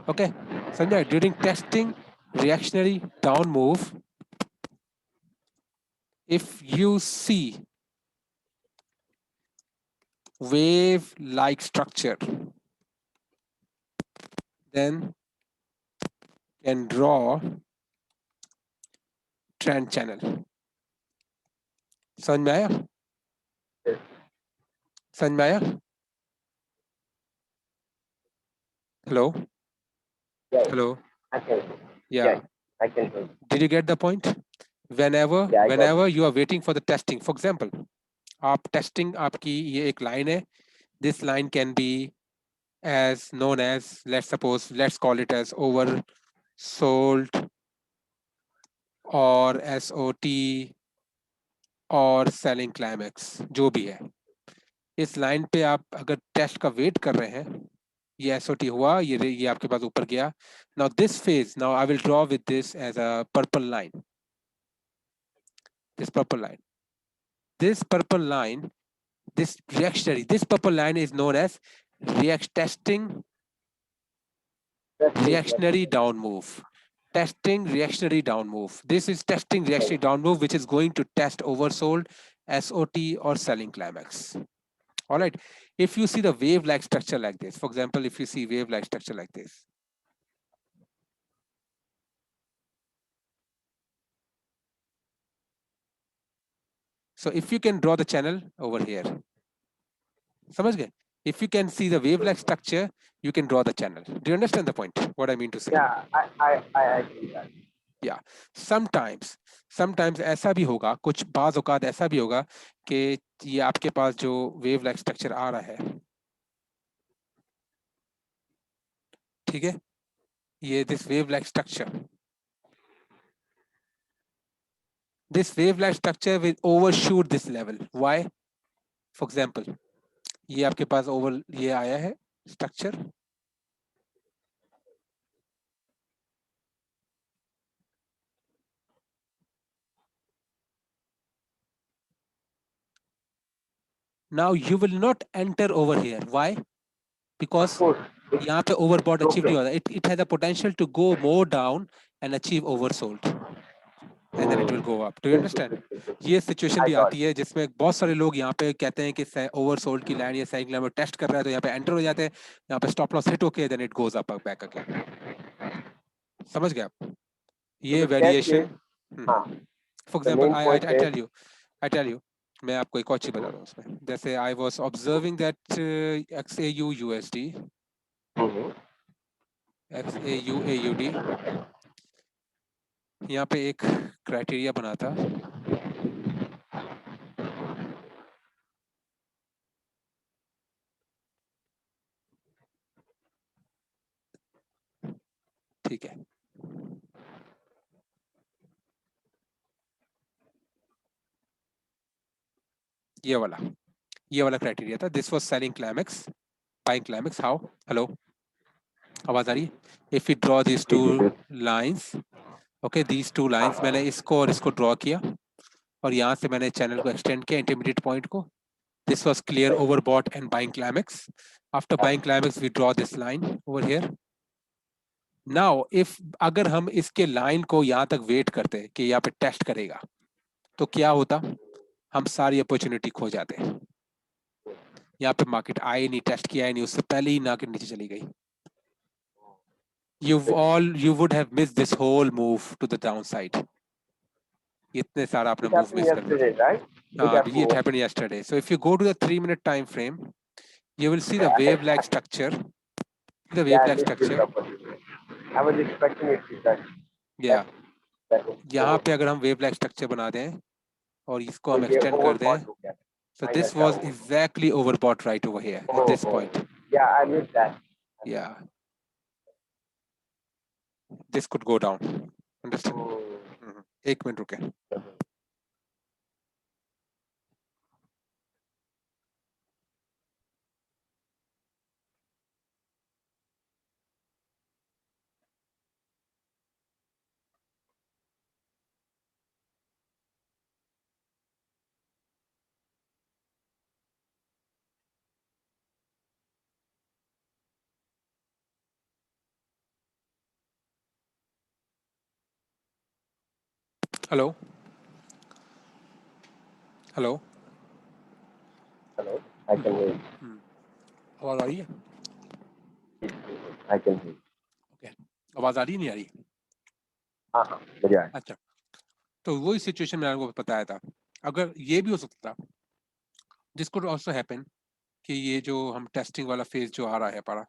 Okay, Sanjay, during testing reactionary down move, if you see wave like structure, then can draw trend channel. समझ में आया? समझ में आया? Hello? Hello? Yeah.
I can hear.
Did you get the point? Whenever you are waiting for the testing, for example, आप testing आपकी ये एक line है. This line can be as known as, let's call it as oversold or SOT और selling climax, जो भी है. इस लाइन पे आप अगर टेस्ट का वेट कर रहे हैं, ये SOT हुआ, ये आपके पास ऊपर गया. Now this phase, now I will draw with this as a purple line. This purple line. This purple line, this reactionary, this purple line is known as testing reactionary down move. Testing reactionary down move. This is testing reactionary down move, which is going to test oversold, SOT or selling climax. All right. If you see the wave-like structure like this, for example, if you see wave-like structure like this, so if you can draw the channel over here, समझ गए? If you can see the wave-like structure, you can draw the channel. Do you understand the point? What I mean to say?
Yeah, I agree that.
Yeah. Sometimes ऐसा भी होगा, कुछ बाज औकात ऐसा भी होगा कि ये आपके पास जो wave-like structure आ रहा है, ठीक है? ये this wave-like structure. This wave-like structure will overshoot this level. Why? For example, ये आपके पास ये आया है structure. Now you will not enter over here. Why? Because यहाँ पे overbought achieve नहीं होता. It has a potential to go more down and achieve oversold. And then it will go up. Do you understand? ये situation भी आती है जिसमें बहुत सारे लोग यहाँ पे कहते हैं कि oversold की line या selling line में test कर रहा है तो यहाँ पे enter हो जाते हैं, यहाँ पे stop loss hit होके then it goes up back again. समझ गए आप? ये variation. For example, I tell you, मैं आपको एक और चीज बता रहा हूँ उसमें. जैसे I was observing that XAU USD, XAU AUD, यहाँ पे एक क्राइटेरिया बना था. ठीक है. ये वाला क्राइटेरिया था. This was selling climax, buying climax. How? Hello, आवाज आ रही है? If we draw this two lines, okay, these two lines, मैंने इसको और इसको ड्रॉ किया और यहाँ से मैंने चैनल को एक्सटेंड किया इंटरमीडिएट पॉइंट को. This was clear overbought and buying climax. After buying climax, we draw this line over here. Now, if अगर हम इसके लाइन को यहाँ तक वेट करते हैं कि यहाँ पे टेस्ट करेगा, तो क्या होता? हम सारी अपॉर्चुनिटी खो जाते हैं. यहाँ पे मार्केट आए नहीं, टेस्ट किया ही नहीं, उससे पहले ही मार्केट नीचे चली गई. You would have missed this whole move to the downside. इतने सारा आपने
It
मूव
happened
मिस कर
yesterday,
दिया.
right?
हाँ, it happened yesterday. So if you go to the 3-minute time frame, you will see the wave like structure. The wave like structure.
I was expecting it to touch.
Yeah.
That was
यहाँ पे अगर हम wave like structure बना दें और इसको हम extend कर दें, so this was exactly overbought right over here at this point.
Yeah, I missed that.
Yeah, this could go down. Understand? एक मिनट रुके. Hello hello.
Hello, I can hear you.
आवाज आ रही है?
I can hear you.
Okay, आवाज आ रही नहीं आ रही?
हाँ हाँ, बढ़िया है.
अच्छा, तो वही सिचुएशन मैंने आपको बताया था. अगर ये भी हो सकता था, दिस कुड आल्सो हैपन, कि ये जो हम टेस्टिंग वाला फेज जो आ रहा है हमारा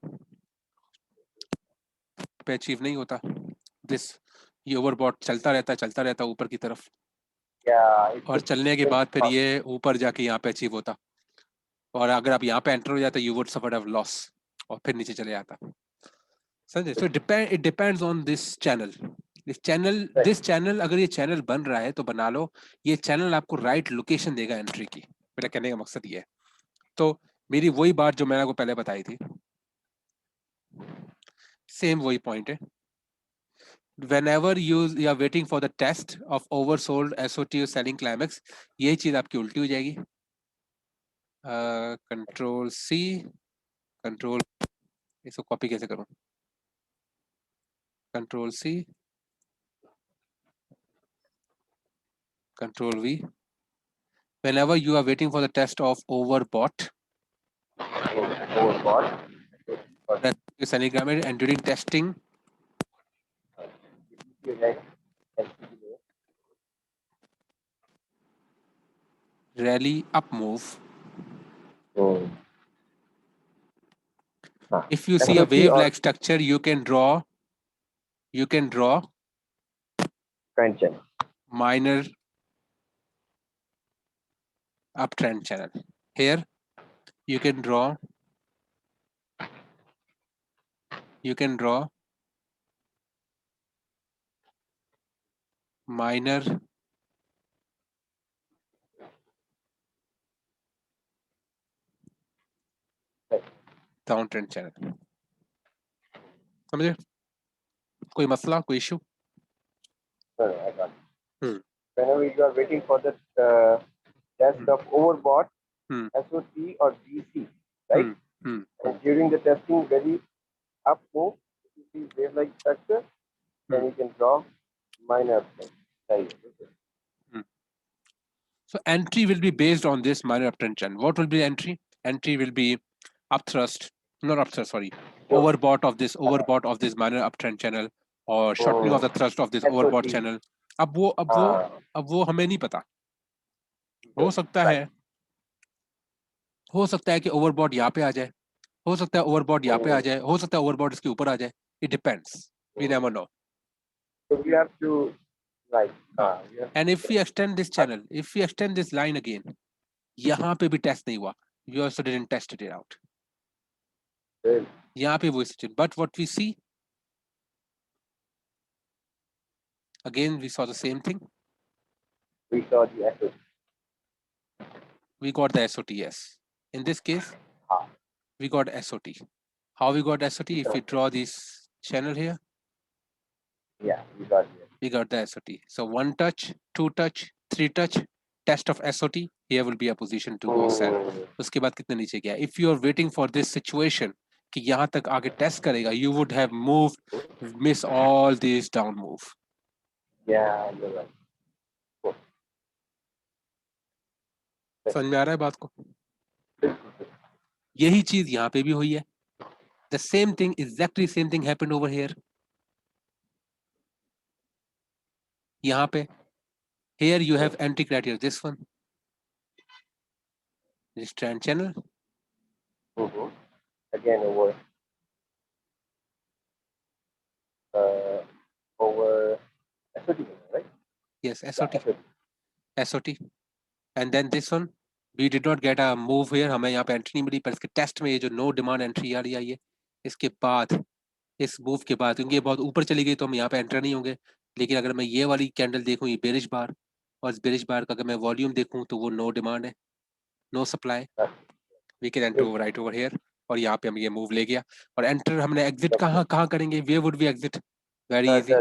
पे अचीव नहीं होता. दिस ये ओवरबॉट चलता रहता ऊपर की तरफ, और चलने के बाद फिर ये ऊपर जाके यहाँ पे अचीव होता, और अगर आप यहाँ पे एंटर हो जाता, you would suffer have loss, और फिर नीचे चले जाता. समझे? So it depends on this channel. This channel अगर ये चैनल बन रहा है तो बना लो. ये चैनल आपको राइट लोकेशन देगा एंट्री की. मेरा कहने का मकसद ये है. तो मेरी वही बात जो मैंने आपको पहले बताई थी, सेम वही पॉइंट है. whenever you are waiting for the test of oversold SOT or selling climax, ये चीज आपकी उल्टी हो जाएगी. कंट्रोल सी, कंट्रोल, इसको कॉपी कैसे करूं? Control C, control V. whenever you are waiting for the test of overbought selling climax, and during testing rally up move, if you see a wave like structure, you can draw
trend channel,
minor uptrend channel. Here you can draw minor downtrend channel. समझे? कोई मसला, कोई issue?
No, I got it. Whenever you are waiting for the test of overbought, SOT or DC, right? And during the testing, very up move, if you see wave like structure, then you can draw minor uptrend.
So entry will be based on this minor uptrend channel. What will be the entry? Entry will be upthrust, not upthrust, sorry, overbought of this minor uptrend channel, or shortening of the thrust of this overbought channel. अब वो हमें नहीं पता. हो सकता है कि overbought यहाँ पे आ जाए, हो सकता है ओवरबॉट यहाँ पे आ जाए, हो सकता है ओवरबॉट इसके ऊपर आ जाए. It depends. We never know.
So we have to
And if we extend this channel, if we extend this line again, यहाँ पे भी टेस्ट नहीं हुआ. We also didn't test it out. यहाँ पे वो situation. But what we see, again we saw the same thing.
We saw the SOT.
we got the SOT, yes. In this case, we got SOT. How we got SOT? If we draw this channel here,
yeah, we got it.
We got the SOT. So 1 touch, 2 touch, 3 touch, test of SOT. Here will be a position to go sell. उसके बाद कितने नीचे गया? If you are waiting for this situation कि यहाँ तक आगे test करेगा, you would have moved, miss all these down move.
Yeah, you're right.
समझ में आ रहा है बात को? यही चीज यहाँ पे भी हुई है. The same thing, exactly same thing happened over here. यहाँ पे, here you have entry criteria. This one, this trend channel.
Again over SOT, right?
Yes, SOT. SOT. And then this one, we did not get a move here. हमें यहाँ पे entry नहीं मिली, पर इसके test में ये जो नो डिमांड एंट्री आ रही है, ये इसके बाद, इस मूव के बाद, क्योंकि ये बहुत ऊपर चली गई तो हम यहाँ पे एंटर नहीं होंगे. लेकिन अगर मैं ये वाली कैंडल देखूँ, ये बेरिश बार, और इस बेरिश बार का अगर मैं वॉल्यूम देखूँ तो वो नो डिमांड है, no supply. We can enter right over here, और यहाँ पे हम ये मूव ले गया. और एंटर हमने एग्जिट कहाँ करेंगे? Where would be exit? Very easy.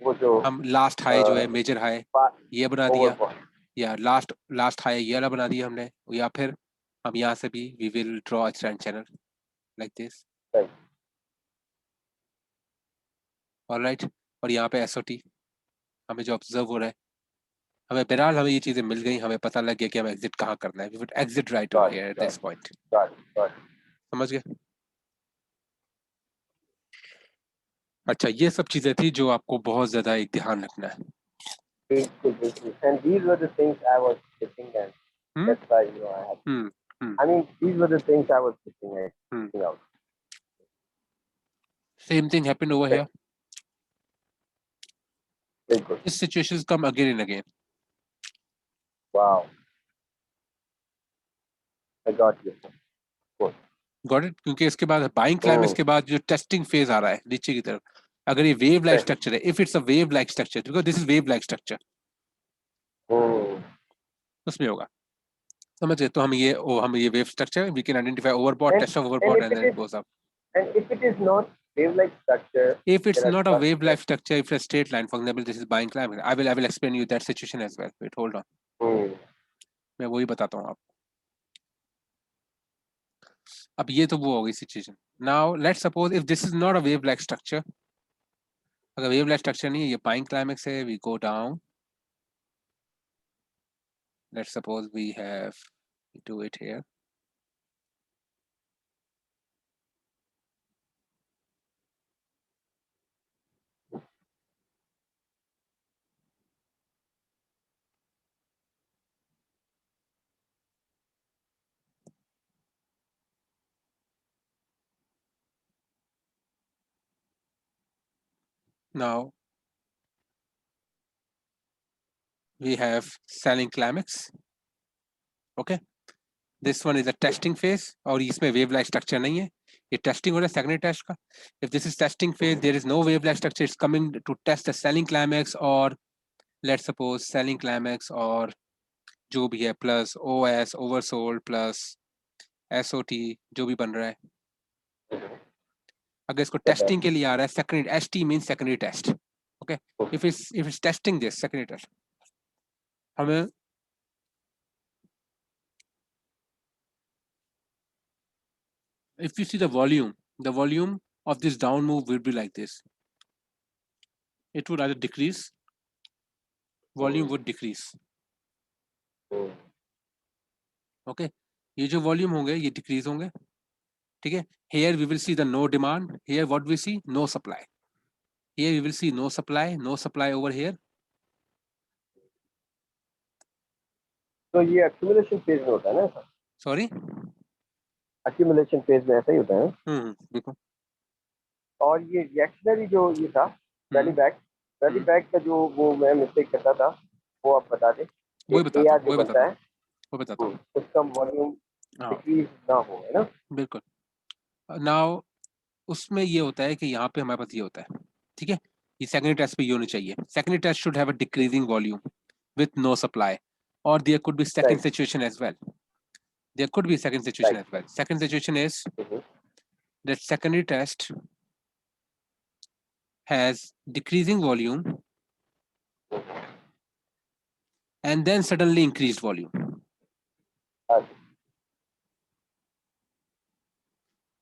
वो जो
हम लास्ट हाई जो है, मेजर हाई, ये बना दिया, या लास्ट हाई ये वाला बना दिया हमने, या फिर हम यहाँ से भी we will draw a trend channel like this. Alright. और यहाँ पे एसओटी हमें जो ऑब्जर्व हो रहा है, हमें बहरहाल हमें ये चीजें मिल गई, हमें पता लग गया कि हमें एग्जिट कहाँ करना है. We would exit right over here at this point. समझ गए? अच्छा, ये सब चीजें थी जो आपको बहुत ज्यादा एक ध्यान रखना है.
And these were the things I was sitting at. That's why I had. I mean, these were the things I was sitting at. Out.
Same thing happened over here. These situations come again and again.
Wow. I got you.
Got it? क्योंकि इसके बाद buying climax के बाद जो testing phase आ रहा है नीचे की तरफ, अगर ये वेव लाइक स्ट्रक्चर है, if it's a wave like structure, because this is wave like structure, उसमें होगा. समझ गए? तो हम ये wave structure, we can identify overbought, test of overbought, and then it goes up.
And if it is not wave like structure,
if it's not a wave like structure, if it's a straight line, for example, this is buying climate, I will explain you that situation as well. Wait, hold on. मैं वही बताता हूँ आपको. अब ये तो वो हो गई situation. Now let's suppose if this is not a wave like structure, अगर wave like structure नहीं है, ये buying climax है, we go down. Let's suppose we do it here. Now we have selling climax. Okay, this one is a testing phase, और इसमें wave like structure नहीं है, ये testing हो रहा है secondary test का. If this is testing phase, there is no wave like structure, it's coming to test the selling climax, or let's suppose selling climax, और जो भी है plus OS oversold plus SOT जो भी बन रहा है. अगर इसको टेस्टिंग के लिए आ रहा है, secondary ST means secondary test. Okay, if it's testing this secondary test, हमें if you see the volume of this down move will be like this. It would either decrease, volume would decrease. Okay, ये जो volume होंगे ये decrease होंगे. ठीक है? Here we will see the no demand. Here what we see? No supply. Here we will see no supply over here.
तो ये accumulation phase में होता है ना?
Sorry?
Accumulation phase में ऐसा ही होता है.
बिल्कुल.
और ये reactionary जो ये था, rally back का जो वो मैं mistake करता था, वो आप बता दें.
वही बताता हूँ.
उसका volume decrease ना हो, है ना?
बिल्कुल. Now उसमें ये होता है कि यहाँ पे हमारे पास ये होता है. ठीक है? ये secondary test पे ये होनी चाहिए. Secondary test should have a decreasing volume with no supply. or there could be second
Right.
situation as well. There could be second situation
Right.
as well. Second situation is
Mhm.
that secondary test has decreasing volume and then suddenly increased volume.
अच्छा,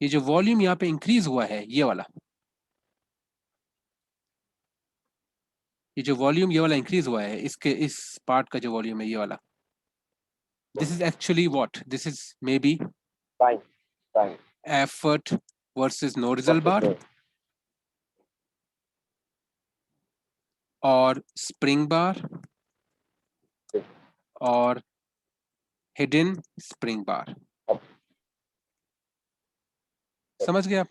ये जो volume यहाँ पे increase हुआ है ये वाला, ये जो वॉल्यूम ये वाला इंक्रीज हुआ है, इसके इस पार्ट का जो वॉल्यूम है ये वाला, this is actually what? This is maybe
fine. Fine.
effort versus no result bar or spring bar or hidden spring bar. समझ गए आप?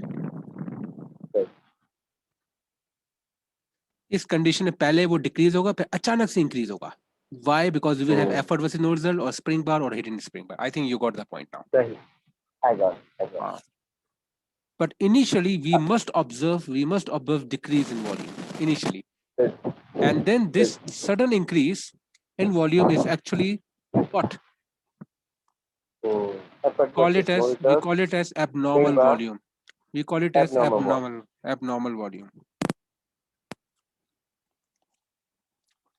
इस कंडीशन में पहले वो डिक्रीज होगा फिर अचानक से इंक्रीज होगा. Why? Because we will have effort versus no result or spring bar or hidden spring bar. I think you got the point now.
सही. I got it.
But initially we must observe decrease in volume initially, and then this sudden increase in volume is actually what?
Effort
We
versus
call it as abnormal
bar.
volume. We call it as
Abnormal
abnormal volume.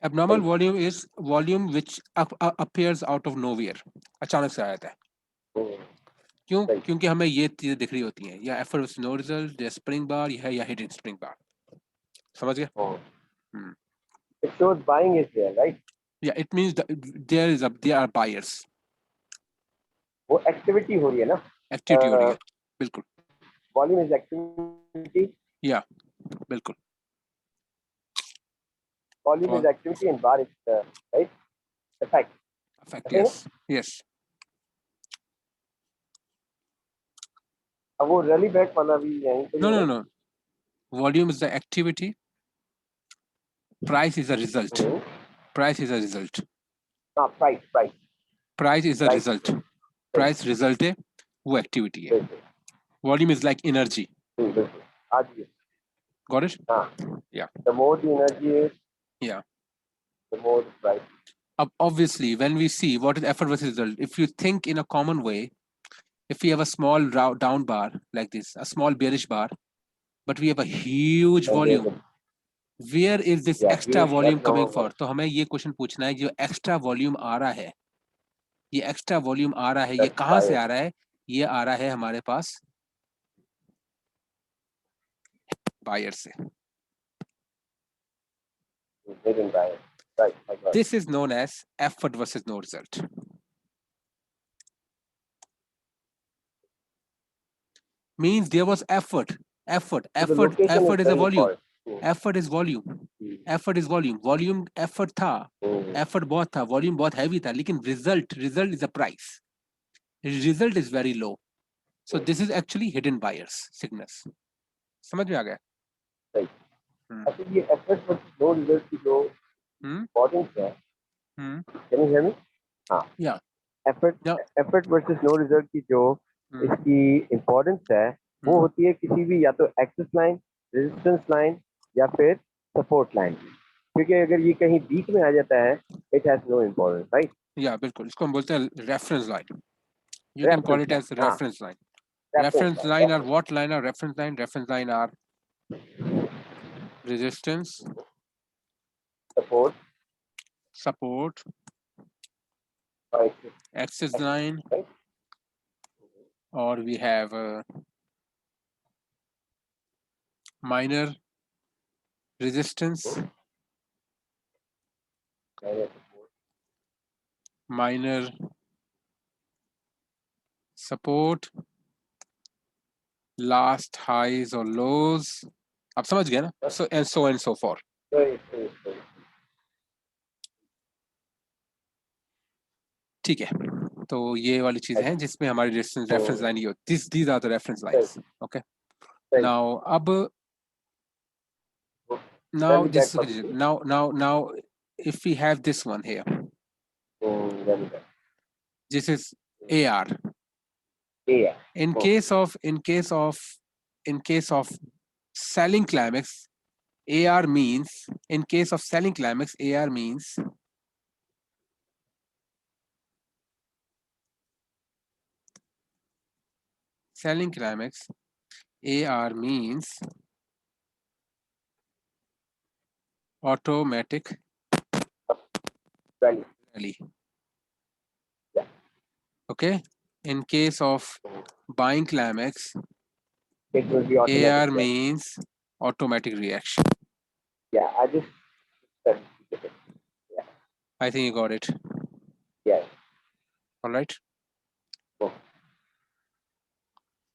Abnormal volume is volume which appears out of nowhere. अचानक से आया था. क्यों? क्योंकि हमें ये चीजें दिख रही होती हैं, या effort versus no result, या spring bar, या hidden spring bar. समझ गए?
It shows buying is there, right?
Yeah, it means that there are buyers.
वो activity हो रही है ना?
Activity हो रही है. बिल्कुल.
Volume is activity.
Yeah, बिल्कुल.
Volume is activity and bar is right? Effect.
Effect, yes. Yes.
अब वो rally back वाला भी यहीं पे
No. Volume is the activity. Price is a result. Price is a result.
Price.
Price is a result. Price result है, वो activity है. Volume is like energy. Got it? Yeah.
The more the energy is,
yeah,
the more the price.
Obviously, when we see what is effort versus result, if you think in a common way, if we have a small down bar like this, a small bearish bar, but we have a huge volume, where is this extra volume coming for? तो हमें ये question पूछना है, जो extra volume आ रहा है, ये extra volume आ रहा है, ये कहाँ से आ रहा है? ये आ रहा है हमारे पास बायर से. This is known as effort versus no result. Means there was effort. Effort is a volume. Effort is volume. Effort is volume. Volume effort था. Effort बहुत था. Volume बहुत heavy था. लेकिन result is a price. Result is very low. So this is actually hidden buyers signals. समझ में आ गया?
अच्छा, ये effort versus no result की जो importance है. Can you hear me? हाँ.
Yeah.
Effort versus no result की जो इसकी importance है, वो होती है किसी भी या तो access line, resistance line या फिर support line. क्योंकि अगर ये कहीं बीच में आ जाता है, it has no importance, right?
Yeah, बिल्कुल. इसको हम बोलते हैं reference line. You can call it as reference line. Reference line are what line are reference line? Reference line are resistance, support, access line, or we have minor resistance, minor support, last highs or lows. आप समझ गए ना? So and so forth. ठीक है, तो ये वाली चीजें हैं जिसमें हमारी रेफरेंस लाइन ये होती है. These are the reference lines. Okay. Now अब now if we have this one here, this is AR. In case of selling climax, AR means, in case of selling climax, AR means selling climax, AR means automatic
Rally.
rally.
Yeah.
Okay. In case of buying climax,
It will be automatic.
AR
Yeah.
means automatic reaction.
Yeah, I just said it. Yeah.
I think you got it.
Yeah.
All right.
Cool.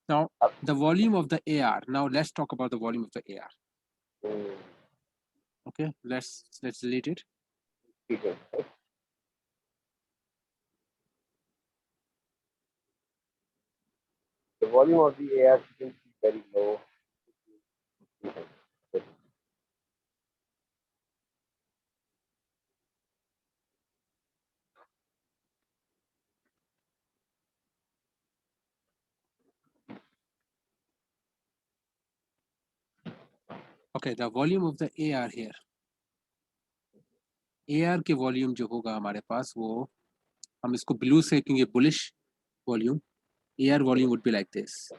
Now, the volume of the AR. Now, let's talk about the volume of the AR. Okay, let's delete it.
Okay. The volume of the AR shouldn't be very low.
Okay, the volume of the AR here. AR के volume जो होगा हमारे पास वो हम इसको blue से कहेंगे bullish volume. AR volume would be like this.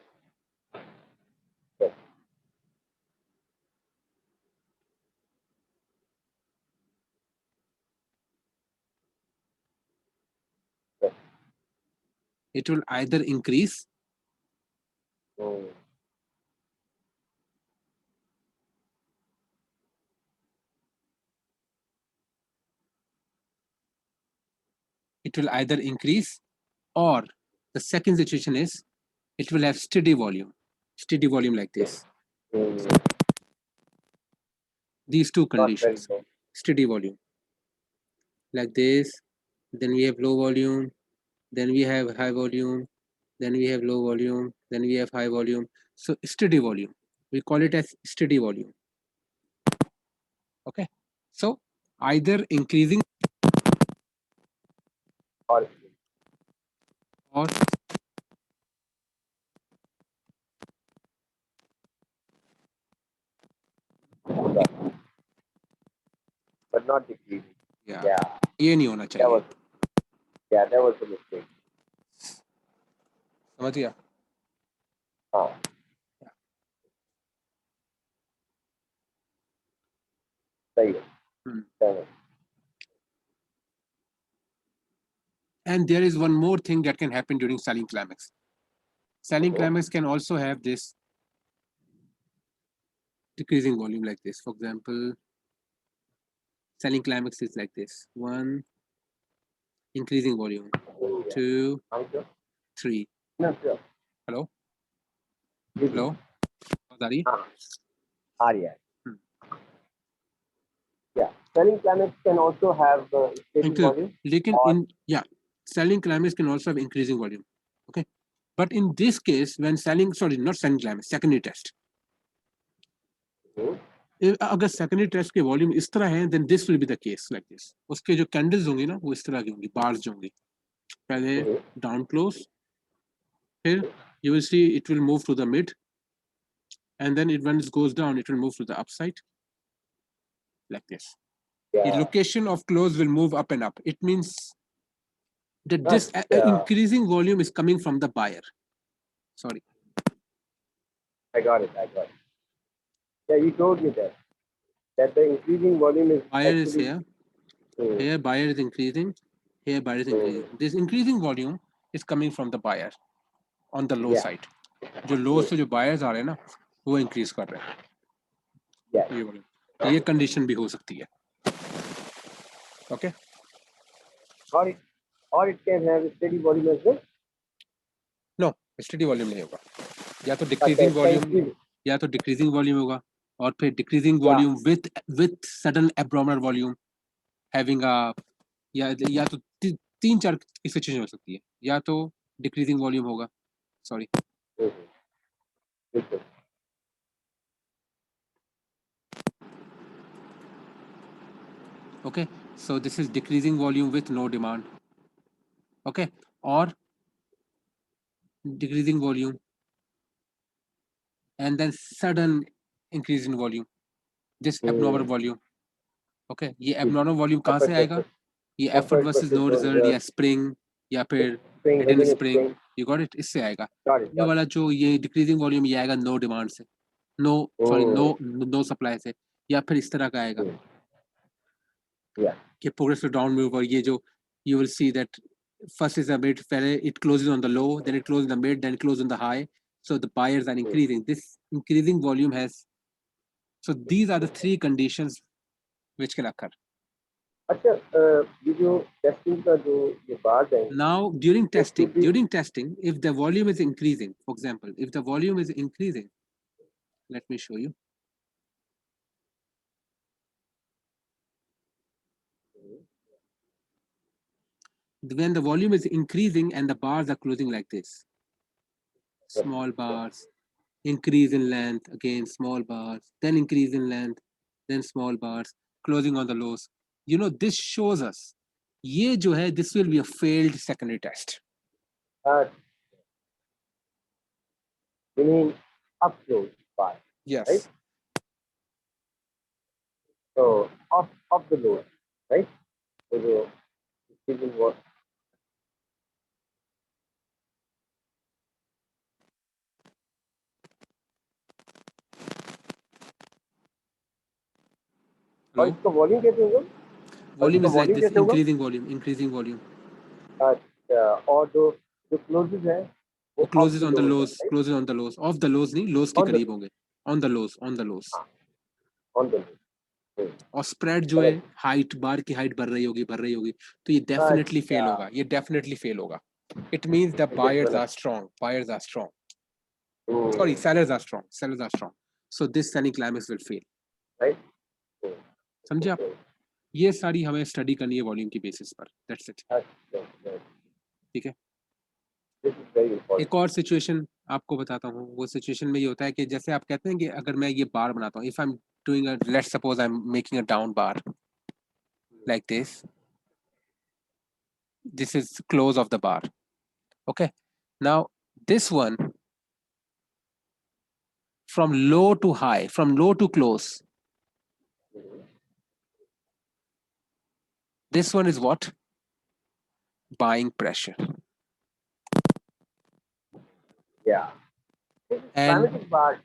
It will either increase or the second situation is it will have steady volume like this. These two conditions, steady volume like this, then we have low volume, then we have high volume, then we have low volume, then we have high volume. So steady volume, we call it as steady volume. Okay, so either increasing
Or but not decreasing.
yeah. ये नहीं होना चाहिए.
That was the mistake.
समझ गया?
हाँ. सही है.
And there is one more thing that can happen during selling climax. Selling climax can also have this decreasing volume like this. For example, selling climax is like this. 1, increasing volume. 2, 3. Hello? Hello? Sorry?
Yeah. Selling climax can also have steady volume.
Selling climax can also have increasing volume. Okay. But in this case, when selling, sorry, not selling climax, secondary test. अगर secondary test के volume इस तरह है, then this will be the case like this. उसके जो candles होंगी ना, वो इस तरह की होंगी, bars जो होंगी. पहले down close, फिर you will see it will move to the mid, and then when it goes down, it will move to the upside, like this. The location of close will move up and up. It means that this increasing volume is coming from the buyer. Sorry.
I got it. Yeah, you told me that the increasing volume is
buyer is here. Here buyer is increasing. Here buyer is increasing. This increasing volume is coming from the buyer on the low side. जो low से जो buyers आ रहे हैं ना, वो increase कर रहे हैं. ये condition भी हो सकती है. Okay.
Or it can have a steady volume as well.
No, steady volume नहीं होगा. या तो decreasing volume, या तो decreasing volume होगा, और फिर decreasing volume with sudden abnormal volume having a या तो 3-4 सिचुएशन हो सकती है. या तो decreasing volume होगा. Sorry. Okay, so this is decreasing volume with no demand. Okay, or decreasing volume and then sudden increase in volume. This abnormal volume. Okay, ये abnormal volume कहाँ से आएगा? ये effort versus no result या spring या फिर hidden spring You got it? इससे आएगा
got it,
ये वाला जो ये डिक्रीजिंग वॉल्यूम ये आएगा नो डिमांड से, नो सॉरी नो सप्लाई से, या फिर इस तरह का आएगा
yeah,
कि प्रोग्रेसिव डाउन मूव, और ये जो you will see that first is a mid, it closes on the low, then it closes in the mid, then it closes on the high, so the buyers are increasing. This increasing volume has, so these are the three conditions which can occur.
अच्छा ये जो testing का जो ये बात है,
Now during testing, if the volume is increasing, for example, if the volume is increasing, let me show you. When the volume is increasing and the bars are closing like this, small bars, increase in length, again small bars, then increase in length, then small bars, closing on the lows. You know, this shows us, ये जो है, this will be a failed secondary test.
You mean up close bar?
Yes.
Right? So off the load, right? So the decision was और इसका volume कैसे होगा?
Volume is like
volume
this,
कैसे होगा?
increasing volume.
अच्छा, और जो closes है वो
closes on the lows, right? Closes on the lows, off the lows नहीं, lows के करीब होंगे, on the lows.
on the lows.
और स्प्रेड जो है हाइट, बार की हाइट बढ़ रही होगी, तो ये डेफिनेटली फेल होगा, ये डेफिनेटली फेल होगा. It means the buyers are strong. Sorry, sellers are strong. So this selling climax will fail.
Right?
समझे आप? ये सारी हमें स्टडी करनी है वॉल्यूम की बेसिस पर. That's it. ठीक है. एक और सिचुएशन आपको बताता हूँ. वो सिचुएशन में ये होता है कि जैसे आप कहते हैं कि अगर मैं ये बार बनाता हूँ, if I'm doing a, let's suppose I'm making a down bar like this. This is close of the bar. Okay. Now this one, from low to high, from low to close, this one is what? Buying pressure.
Yeah.
And
bar,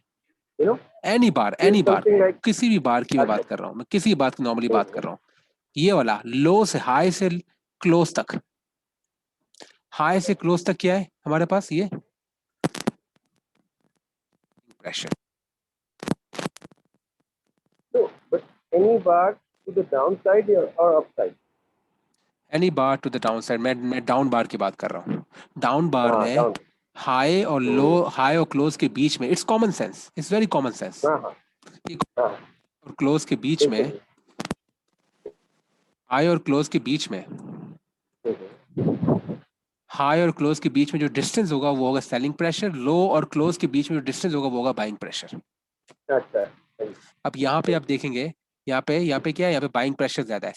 you know?
any bar, like, किसी भी बार की मैं बात कर रहा हूँ, मैं किसी बात की नॉर्मली बात कर रहा हूँ. ये वाला लो से हाई से क्लोज तक, हाई से क्लोज तक क्या है हमारे पास? ये pressure.
So, but any bar to the downside or upside?
Any bar to the downside. मैं डाउन बार की बात कर रहा हूँ. डाउन बार में हाई और लो, हाई और क्लोज के बीच में, it's common sense, it's very common sense. और क्लोज के बीच में, हाई और क्लोज के बीच में, हाई और क्लोज के बीच में जो डिस्टेंस होगा वो होगा सेलिंग प्रेशर. लो और क्लोज के बीच में जो डिस्टेंस होगा वो होगा बाइंग प्रेशर. अब यहाँ पे आप देखेंगे, यहाँ पे क्या है? यहाँ पे बाइंग प्रेशर ज्यादा है,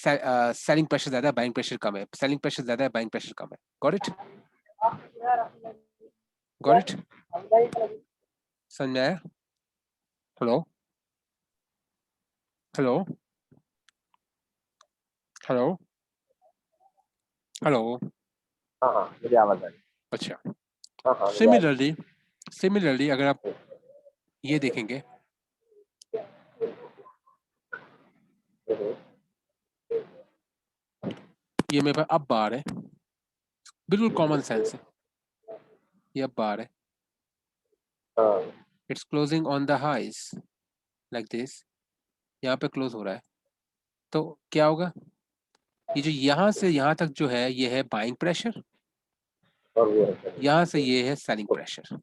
सेलिंग प्रेशर ज्यादा है, बाइंग प्रेशर कम है. सेलिंग प्रेशर ज्यादा है, बाइंग प्रेशर कम है. Got it? समझ में आया? Hello hello hello hello.
मुझे आवाज आ रही.
अच्छा. सिमिलरली अगर आप ये देखेंगे, ये मेरे पास अब बार है, बिल्कुल कॉमन सेंस है. ये अब बार है, it's closing on the highs like this. यहाँ पे क्लोज हो रहा है, तो क्या होगा? ये जो यहाँ से यहाँ तक जो है ये है बाइंग प्रेशर, यहाँ से ये है selling pressure.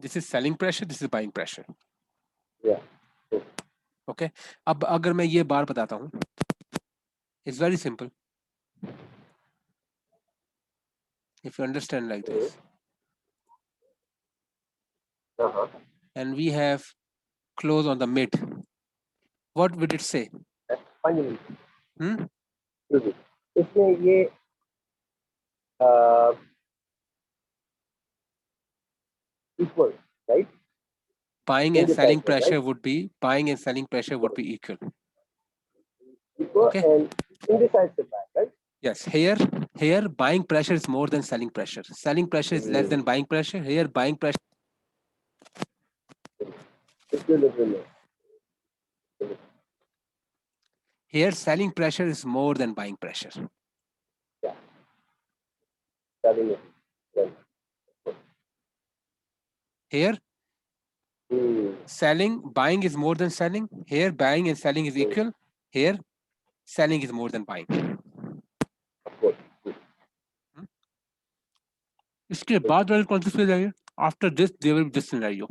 This is selling pressure, this is buying pressure. Okay. अब अगर मैं ये बार बताता हूँ, it's very simple. If you understand like this, and we have close on the mid, what would it say?
इसमें ये equal, right?
Buying and selling pressure would be equal.
Equal,
Okay.
and indecisive, right?
Yes, here buying pressure is more than selling pressure. Selling pressure is less than buying pressure. Here buying pressure. Here selling pressure is more than buying pressure.
Yeah. Selling it. Yeah.
Here selling, buying is more than selling. Here buying and selling is equal. Here selling is more than buying.
Of course.
इसके बाद वाले कौन से जाएंगे? After this there will be this scenario.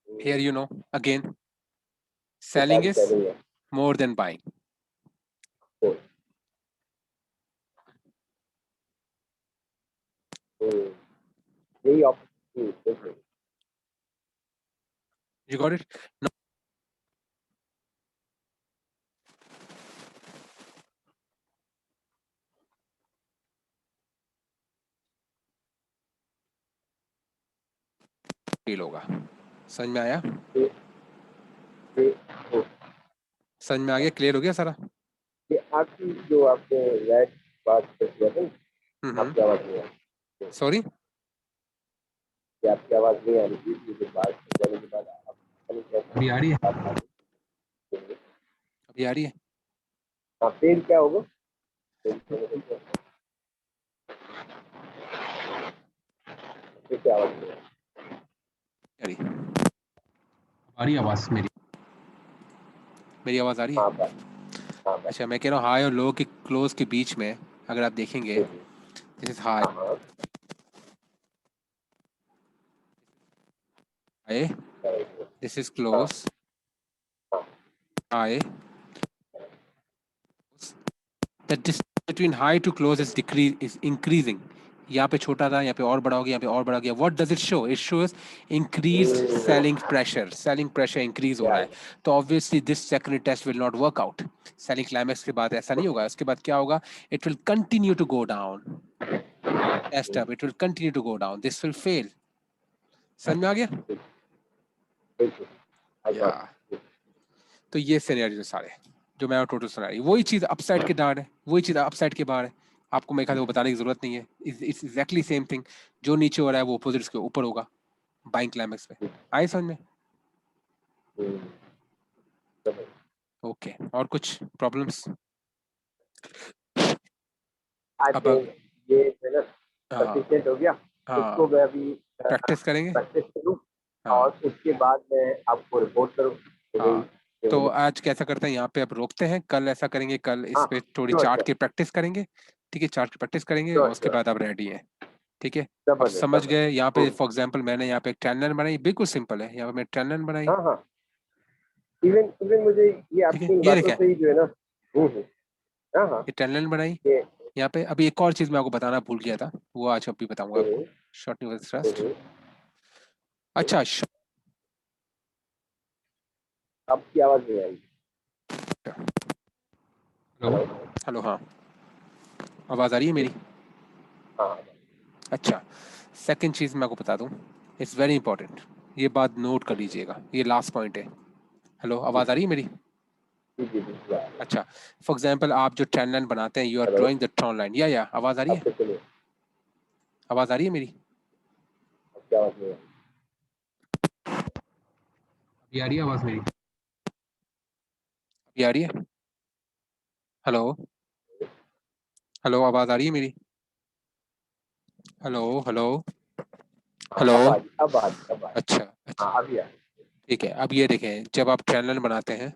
Here you know again selling is more than buying. You got it? No. Feel होगा, समझ में आया? समझ में आ गया? क्लियर हो गया सारा?
ये आपकी जो आपने रेड बात किया था, आपकी आवाज नहीं आ रही।
सॉरी,
ये आपकी आवाज नहीं आ रही थी, ये जो बात जाने के बाद आप
अभी आ रही है? अभी आ रही है?
हाँ, पेन क्या होगा? क्या आवाज नहीं
आ रही आवाज मेरी? मेरी आवाज आ रही है? अच्छा, मैं कह रहा हूँ हाई और लो के क्लोज के बीच में अगर आप देखेंगे, this is high, high, this is close, high, the distance between high to close is increasing. यहाँ पे छोटा था, यहाँ पे और बड़ा हो गया, यहाँ पे और बड़ा गया. What does it show? It shows increased selling pressure. Selling pressure increase हो रहा है, तो obviously this second test will not work out. Selling climax के बाद ऐसा नहीं होगा. उसके बाद क्या होगा? It will continue to go down. Test up, it will continue to go down. This will fail. समझ में आ गया? तो ये सिनेरियो सारे जो मैं टोटल सुना रही, वही चीज अपसाइड के डाउन है, वही चीज अपसाइड के बाहर है. आपको मैं वो बताने की जरूरत नहीं है. It's exactly same thing. जो नीचे हो रहा है वो अपोजिट्स के ऊपर होगा बाइंग क्लाइमेक्स में. आए समझ में? ओके, और कुछ प्रॉब्लम्स? अब
ये सफिशिएंट हो गया. इसको मैं अभी
प्रैक्टिस करेंगे
करूं और उसके बाद मैं आपको रिपोर्ट करूं.
तो आज कैसा करते हैं, यहाँ पे अब रोकते हैं. कल ऐसा करेंगे, कल इस पे थोड़ी चार्ट की प्रैक्टिस करेंगे. ठीक है, चार्ट की प्रैक्टिस करेंगे और उसके बाद आप रेडी हैं. ठीक है, अब समझ गए. यहाँ पे फॉर एग्जांपल मैंने यहाँ पे एक ट्रेन लाइन बनाई, बिल्कुल सिंपल है. यहाँ पे मैं ट्रेन लाइन बनाई.
इवन मुझे ये आपकी बातों से ही जो है ना,
ये ट्रेन लाइन बनाई. यहाँ पे अभी एक और चीज मैं आपको बताना भूल गया था, वो आज अभी बताऊंगा आपको. Short news trust. अच्छा,
आपकी आवाज नहीं आई.
हेलो हेलो, हाँ आवाज आ रही है मेरी? अच्छा, सेकंड चीज मैं आपको बता दूं, इट्स वेरी इंपॉर्टेंट. ये बात नोट कर लीजिएगा, ये लास्ट पॉइंट है. हेलो, आवाज आ रही है मेरी? अच्छा, फॉर एग्जांपल आप जो ट्रेन लाइन बनाते हैं, you are drawing the trend line. या आवाज आ रही है? आवाज आ रही है मेरी? अभी आ रही है आवाज मेरी? अभी आ रही है? हेलो हेलो, आवाज आ रही है मेरी? Hello hello hello. अच्छा अच्छा, ठीक है. अब ये देखें, जब आप ट्रेन लाइन बनाते हैं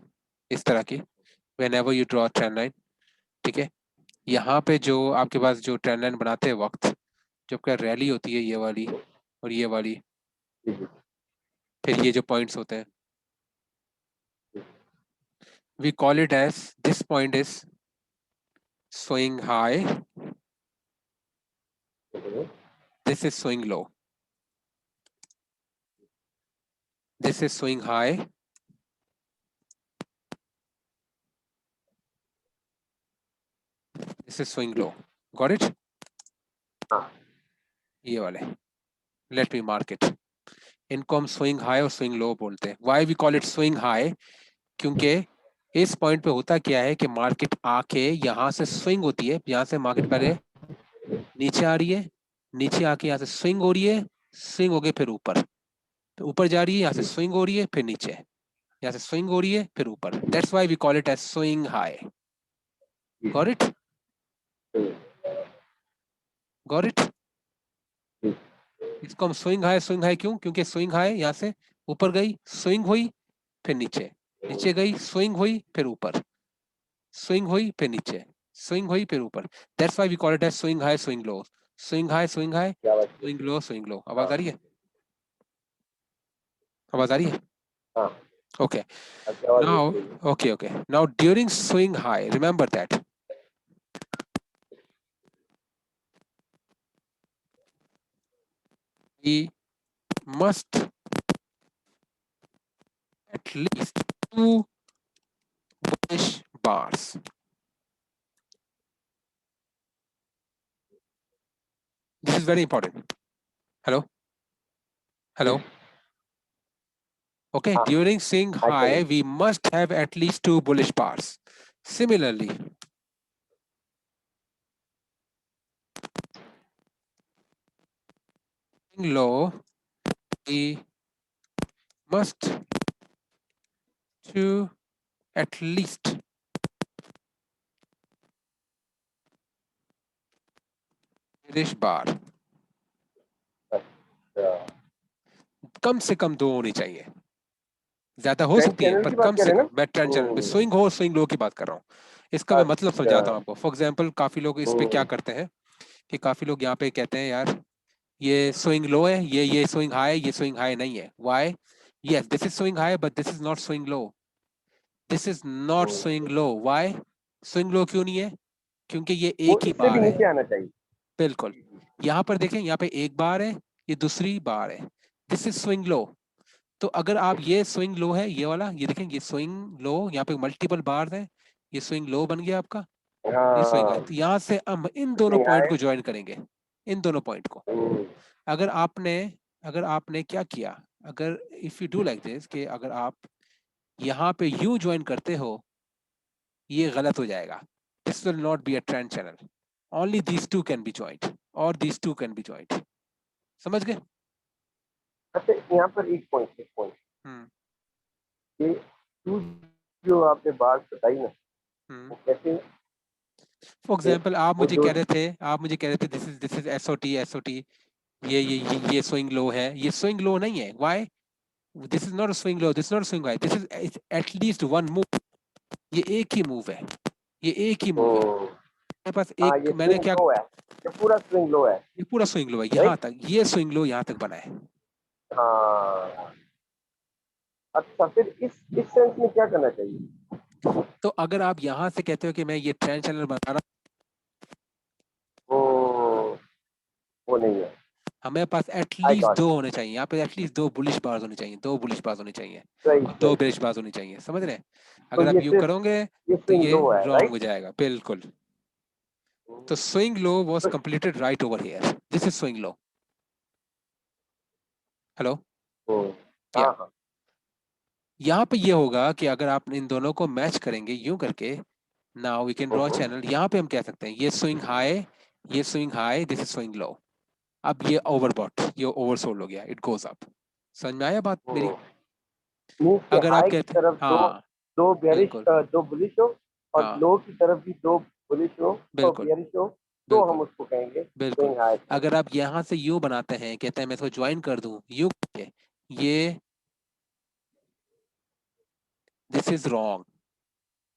इस तरह की, whenever you draw a train line, ठीक है, यहाँ पे जो आपके पास जो ट्रेन लाइन बनाते हैं वक्त, जब क्या रैली होती है, ये वाली और ये वाली, फिर ये जो पॉइंट्स होते हैं, we call it as, this point is swing high, this is swing low, this is swing high, this is swing low. Got it? ये वाले, let me mark it. इनको हम स्विंग हाई और स्विंग लो बोलते हैं। Why we call it swing high? क्योंकि इस point पे होता क्या है कि मार्केट आके यहाँ से स्विंग होती है, यहाँ से मार्केट पहले नीचे आ रही है, नीचे आके यहाँ से स्विंग हो रही है, स्विंग हो गए फिर ऊपर, तो ऊपर जा रही है, यहाँ से स्विंग हो रही है फिर नीचे, यहाँ से स्विंग हो रही है फिर ऊपर। That's why we call it as swing high. Got it? Got it? इसको हम स्विंग हाई क्यों? क्योंकि स्विंग हाई यहाँ से ऊपर गई, स्विंग हुई फिर नीचे, नीचे गई, स्विंग हुई फिर ऊपर, स्विंग हुई फिर नीचे, स्विंग हुई फिर ऊपर। That's why we call it as swing high swing low, swing high swing high, swing low swing low. आवाज आ रही है? आवाज आ रही है?
हाँ,
Okay.
आपकी आवाज
Now,
नहीं आ रही।
okay. Now during swing high, remember that we must at least two bullish bars. This is very important. Hello? Hello? Okay.
हाँ,
During swing
I can
high, we must have at least two bullish bars. Similarly, swing low, we must two at least bullish bar.
अच्छा।
कम से कम दो होनी चाहिए, ज्यादा हो
trend
सकती है
चैनल
पर
की बात
कम
कर
से
रहे हैं
कम। मैं ट्रेंड चैनल में
ना?
स्विंग हो स्विंग लो की बात कर रहा हूँ। इसका मैं मतलब
अच्छा।
समझाता हूँ आपको। फॉर एग्जांपल काफी लोग इस पे क्या करते हैं कि काफी लोग यहाँ पे कहते हैं यार ये स्विंग लो है, ये स्विंग हाई है, ये स्विंग हाई नहीं है। Why? Yes, this is swing high but this is not swing low, this is not swing low. Why swing low क्यों नहीं है? क्योंकि ये
वो
एक ही
इससे भी
बार है।
नीचे आना चाहिए।
बिल्कुल। यहाँ पर देखें, यहाँ पे एक बार है, ये दूसरी बार है, दिस इज स्विंग लो। तो अगर आप ये स्विंग लो है, ये वाला, ये देखें ये स्विंग लो, यहाँ पे मल्टीपल बार है, ये स्विंग लो बन गया आपका, ये स्विंग है।
हाँ,
तो यहाँ से हम इन दोनों
स्विंग
पॉइंट
हाई।
को ज्वाइन करेंगे, इन दोनों पॉइंट को। अगर आपने अगर आपने क्या किया, अगर if you do like this, कि अगर आप यहाँ पे यू ज्वाइन करते हो, ये गलत हो जाएगा। This will not be a trend channel. Only these two can be joint और these two can be joint. समझ गए?
अच्छा, यहाँ पर एक पॉइंट
हम्म
कि टू जो आपने बात बताई ना,
हम्म
वो कैसे
फॉर
कि
एग्जाम्पल आप
वो
मुझे
जो
कह रहे थे, दिस इज एसओटी, ये स्विंग लो है, ये स्विंग लो नहीं है। Why? This is not swing low, this not swing high, this is at least one move. ये एक ही मूव है, ये एक ही मूव है। मेरे पास
हाँ,
एक,
ये
मैंने
स्विंग
क्या,
लो है, ये पूरा स्विंग लो है,
ये पूरा स्विंग लो है यहाँ
राइट?
तक, ये स्विंग लो यहाँ तक बना है।
हाँ। अच्छा, फिर इस सेंस में क्या करना चाहिए?
तो अगर आप यहाँ से कहते हो कि मैं ये ट्रेंड चैनल बना रहा,
वो वो नहीं है।
हमें पास
आई
एटलीस्ट
गॉट
दो
इट।
होने चाहिए, यहाँ पे एटलीस्ट दो बुलिश बार्स होने चाहिए, दो बुलिश बार्स होने चाहिए
सही
और दो
सही।
बेरिश बार्स होने चाहिए। समझ रहे हैं?
तो
अगर आप
ये
यू
सिर्फ
करोगे
ये
तो
स्विंग
ये
लो है,
रॉन्ग हो
राइट?
जाएगा। बिल्कुल। तो swing low was completed right over here, this is swing low. Hello? या
हाँ हाँ।
यहाँ पे ये होगा कि अगर आप इन दोनों को मैच करेंगे यूं करके, now we can draw channel. यहाँ पे हम कह सकते हैं ये स्विंग हाई, ये swing high, this is swing low. अब ये ओवरबॉट, ये ओवरसोल्ड हो गया, इट गोज अप। समझ में आया बात मेरी?
मीन्स के
अगर आप
हाई की
कहते,
तरफ दो
हाँ
दो बेरिश
बिल्कुल,
दो बुलिश हो, और
हाँ
लो की तरफ भी दो बुलिश हो और
बिल्कुल,
बेरिश हो, तो हम
बिल्कुल,
उसको कहेंगे
बिल्कुल।
Swing high.
अगर आप यहाँ से यू बनाते हैं, कहते हैं मैं इसको ज्वाइन कर दूं यू करके, ये this is wrong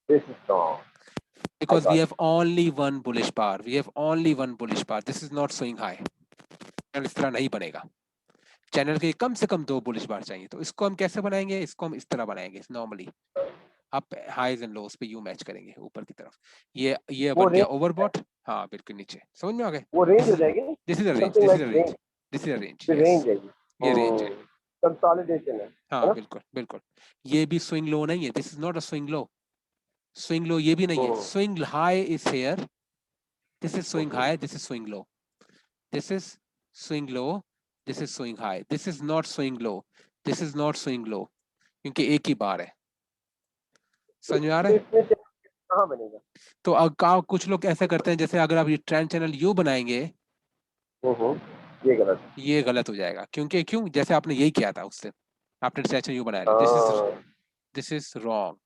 this is strong. I
because we
got
have only one bullish bar, we have only one bullish bar, this is not swing high। Channel इस तरह नहीं बनेगा, चैनल के कम से कम दो बुलिश बार चाहिए। तो इसको हम कैसे बनाएंगे? इसको हम इस तरह बनाएंगे normally, up highs and loss पे यू मैच करेंगे ऊपर की तरफ। ये
वो
बन गया
रेंज
ओवरबॉट, हाँ बिल्कुल नीचे। समझ में आ गए?
वो
दिस
रेंज हो
इज
जाएगी,
this is a range,
something
this is
like
a range,
range.
This is a range,
फिर
यस,
रेंज है ये।
ये रेंज है।
कंसोलिडेशन है
हाँ
ना?
बिल्कुल बिल्कुल। ये भी स्विंग लो नहीं है, this is not a swing low, swing लो ये भी नहीं है। Swing high is here, this is swing high, this is swing low, this is swing low, this is swing high, this is not swing low, this is not swing low, क्योंकि एक ही बार है। समझ में आ रहा है?
इसमें से कहाँ बनेगा?
तो कुछ लोग ऐसा करते हैं, जैसे अगर आप ये ट्रेंड चैनल यू बनाएंगे,
ये गलत।
ये गलत हो जाएगा। क्यों? जैसे आपने यही किया था उससे, आपने ट्रेंड चैनल यू बनाया,
हाँ,
दिस इज रॉन्ग,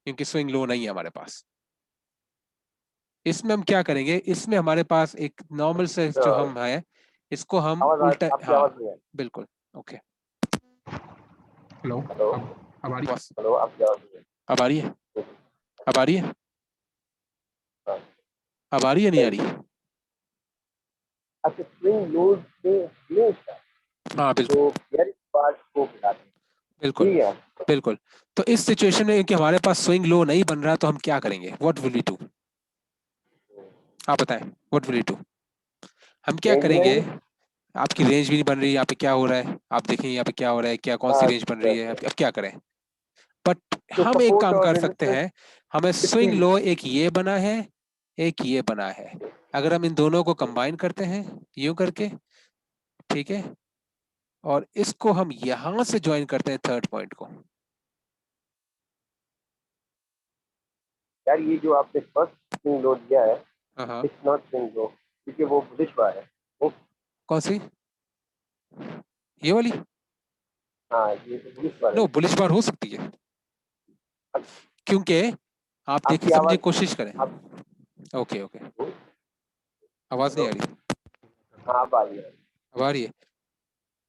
क्योंकि स्विंग लो नहीं है हमारे पास। इसमें हम क्या करेंगे, इसमें हमारे पास एक नॉर्मल से जो हम है, इसको हम उल्टा,
आपकी
हाँ
आवाज नहीं है।
बिल्कुल, ओके।
हेलो,
हेलो
अब आ रही?
हेलो, आपकी आवाज नहीं है।
अब आ रही है? अब आ रही है?
हाँ।
अब आ रही है, नहीं आ रही?
अच्छा, स्विंग लोड से हमेशा
हाँ बिल्कुल
तो बेयरिंग पार्ट को गिराते हैं,
बिल्कुल
ठीक है?
बिल्कुल। तो इस सिचुएशन में कि हमारे पास स्विंग लो नहीं बन रहा, तो हम क्या करेंगे? What will we do? आप बताएं, व्हाट विल वी डू? हम क्या
रेंज
करेंगे?
बनाएंगे।
आपकी रेंज भी नहीं बन रही, यहाँ पे क्या हो रहा है आप देखें, यहाँ पे क्या हो रहा है, क्या कौन सी रेंज बन
अच्छा
रही है,
अच्छा,
अब क्या करें? बट
तो
हम एक
सपोर्ट
काम
और
कर सकते
रेजिस्टेंस
हैं, हमें
कितनी
स्विंग लो एक ये बना है, एक ये बना है, अगर हम इन दोनों को कंबाइन करते हैं यूं करके, ठीक है, और इसको हम यहां से ज्वाइन करते हैं थर्ड पॉइंट को।
यार, ये जो आपने फर्स्ट स्विंग लोड दिया है,
हाँ हाँ,
इट्स नॉट स्विंग लो, क्योंकि वो बुलिश बार है वो।
कौन सी? ये वाली?
हाँ, ये तो बुलिश बार है।
नो, बुलिश बार हो सकती है, क्योंकि आप देखिए,
आपकी
समझे,
आवाज
कोशिश करें।
आप
ओके ओके, आवाज नहीं
हेलो,
आ रही?
हाँ अब आ रही है।
अब आ रही है?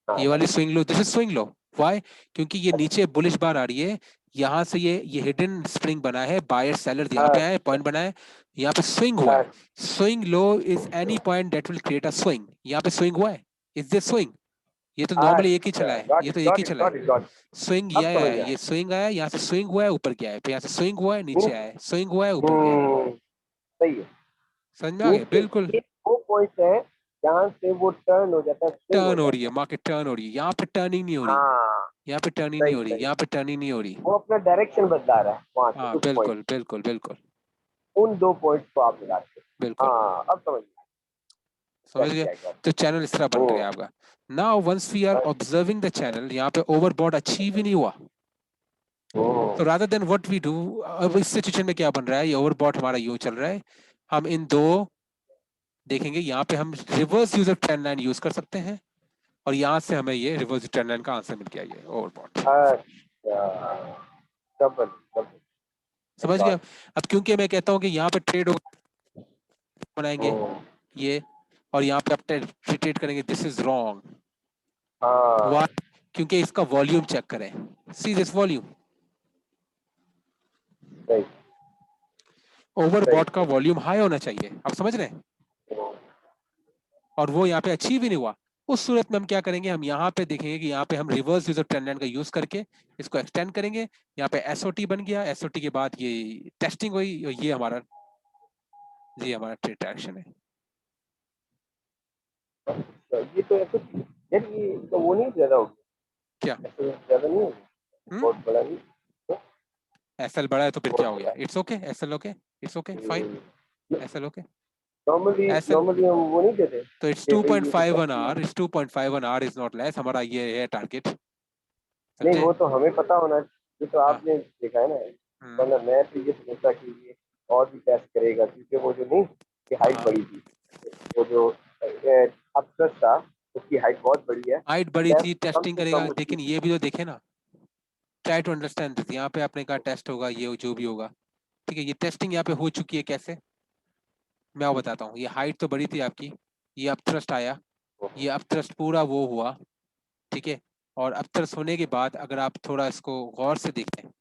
हाँ
ये वाली swing low, this is swing low. Why? क्योंकि ये नीचे बुलिश बार आ रही है, यहाँ से ये हिडन स्प्रिंग बना है, बायर सेलर यहाँ पे आए, पॉइंट बना है, यहाँ पे स्विंग हुआ है। Swing low is any point that will create a swing. यहाँ पे स्विंग हुआ है, इज दिस स्विंग? ये तो नॉर्मली एक ही चला
अच्छा,
है,
गॉट
ये
इट
तो एक ही
गॉट इट
चला
गॉट
है।
It got.
स्विंग ये
अब समझ
है,
में आया।
ये स्विंग आया, यहाँ से स्विंग हुआ है, ऊपर गया है, फिर यहाँ से स्विंग हुआ है, नीचे आया है, स्विंग हुआ है, ऊपर गया है।
सही है।
समझ में आ गया?
नीचे
बिल्कुल।
ये वो पॉइंट है जहाँ से वो टर्न हो जाता है, स्विंग हो
टर्न हो रही
जाता
है,
है।
मार्केट टर्न हो रही है, यहाँ पे टर्निंग नहीं हो रही,
हाँ,
यहाँ पे टर्निंग नहीं
सही
हो रही,
सही।
यहाँ पे टर्निंग नहीं हो रही।
वो अपना डायरेक्शन बदला रहा है वहां से,
हाँ
उस पॉइंट,
बिल्कुल बिल्कुल बिल्कुल
उन दो पॉइंट्स को आप मिलाते हैं।
बिल्कुल,
हाँ, अब समझ गया।
समझ गए? तो चैनल इस तरह बन गया आपका। Now once we are observing the channel, यहाँ पे ओवरबॉट अचीव ही नहीं हुआ, तो rather than what we do, अब इस सिचुएशन में क्या बन रहा है, ये ओवरबॉट हमारा यूं चल रहा है, हम इन दो देखेंगे, यहाँ पे हम reverse user trend line use कर सकते हैं, और यहाँ से हमें ये रिवर्स ट्रेंड लाइन का आंसर मिल गया, ये ओवरबॉट।
अच्छा, डबल डबल।
समझ गया? अब क्योंकि मैं कहता हूँ कि यहाँ पे ट्रेड बनाएंगे ये, और यहाँ पे आप ट्रेड करेंगे, दिस इज रॉन्ग।
हाँ,
व्हाई? क्योंकि इसका वॉल्यूम चेक करें, सी दिस वॉल्यूम,
सही सही
ओवरबॉट का
सही।
वॉल्यूम हाई होना चाहिए, आप समझ रहे हैं, और वो यहाँ पे अचीव ही नहीं हुआ। उस सूरत में हम क्या करेंगे, हम यहाँ पे देखेंगे कि यहाँ पे हम रिवर्स यूजर ट्रेंड लाइन का यूज करके इसको एक्सटेंड करेंगे, यहाँ पे एसओटी बन गया, एसओटी के बाद ये टेस्टिंग हुई, और ये हमारा ट्रेड एक्शन है।
अच्छा, ये तो ऐसे, यार ये तो वो नहीं ज्यादा हो
क्या?
गया, ऐसे ज्यादा नहीं हो गया, बहुत बड़ा नहीं।
एसएल बड़ा है तो फिर क्या
बहुत
हो
बड़ा
गया? It's okay, SL okay, it's okay fine,
है।
SL okay,
normally
SL.
Normally हम वो नहीं देते
तो इट्स
कि भाई ये तो
2.51
काफी।
R, it's 2.51 R is not less, हमारा ये है टारगेट,
नहीं,
समझे?
वो तो हमें पता होना, ये तो
हाँ।
आपने देखा है ना। वरना मैं तो ये सोचता कि ये और भी टेस्ट करेगा, क्योंकि वो जो नहीं, कि हाइट
हाँ,
बड़ी थी, वो जो अपसट था, उसकी हाइट बहुत बड़ी है,
हाइट बड़ी थी,
डेप्थ कम
टेस्टिंग
से
करेगा,
कम उसकी।
लेकिन ये भी तो देखे ना, ट्राई टू अंडरस्टैंड दिस। यहाँ पे आपने कहा टेस्ट होगा, ये जो भी होगा, ठीक है, ये टेस्टिंग यहाँ पे हो चुकी है, कैसे? मैं वो बताता हूँ। ये हाइट तो बड़ी थी आपकी, ये अपथ्रस्ट आया, ये अपथ्रस्ट पूरा वो हुआ, ठीक है, और अपथ्रस्ट होने के बाद अगर आप थोड़ा इसको गौर से देखते हैं,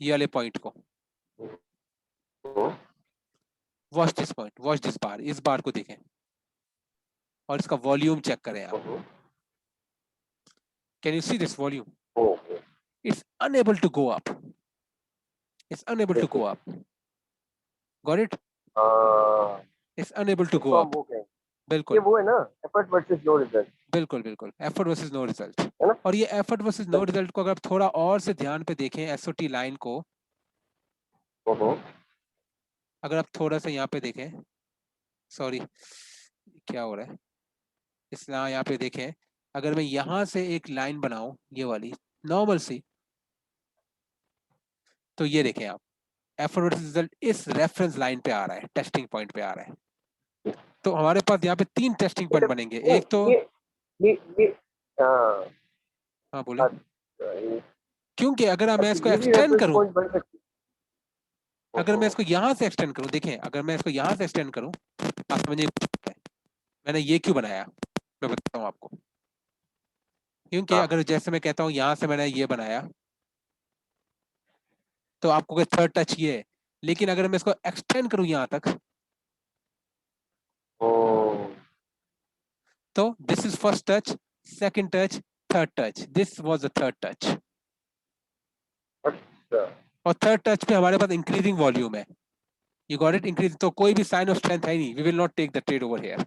ये वाले पॉइंट को, watch this point, watch this bar, इस बार को देखें, और इसका वॉल्यूम चेक करें आप। Can you see this volume? It's unable to go up, it's unable to go up, got it?
हाँ,
इट्स अनएबल टू गो
इसको हम
अप,
वो कहें, ये
बिल्कुल
वो है ना, एफर्ट वर्सेस नो रिजल्ट,
बिल्कुल बिल्कुल, एफर्ट वर्सेस नो रिजल्ट।
है ना?
और ये एफर्ट वर्सेस नो रिजल्ट को अगर आप थोड़ा और से ध्यान पे देखें, एसओटी लाइन को अगर आप थोड़ा सा यहाँ पे देखें, सॉरी क्या हो रहा है, इसलिए यहाँ पे देखें, अगर मैं यहां से एक लाइन बनाऊं ये वाली नॉर्मल सी, तो ये देखें आप एफर्ट रिजल्ट इस रेफरेंस लाइन पे आ रहा है, टेस्टिंग पॉइंट पे आ रहा है। तो हमारे पास यहाँ पे 3 टेस्टिंग पॉइंट बनेंगे।
नहीं,
एक तो
ये हाँ,
हाँ बोले,
अच्छा,
क्योंकि अगर मैं इसको
ये भी
एक्सटेंड
रेफरेंस
करूं,
पॉइंट बन सकती
अगर मैं
है।
इसको यहां से एक्सटेंड करूं, देखें अगर मैं इसको यहां से एक्सटेंड करूं, आप समझिए मैंने ये क्यों बनाया, मैं बताता हूँ आपको। क्योंकि
हाँ,
अगर जैसे मैं कहता हूँ यहां से मैंने ये बनाया, तो आपको थर्ड टच ये है, लेकिन अगर मैं इसको एक्सटेंड करूं यहां तक,
ओ,
तो this is first touch, second touch, third touch, this was the third touch.
अच्छा,
और थर्ड टच पे हमारे पास इंक्रीजिंग वॉल्यूम है, यू गॉट इट, इंक्रीज, तो कोई भी साइन ऑफ स्ट्रेंथ है नहीं, we will not take the trade over here.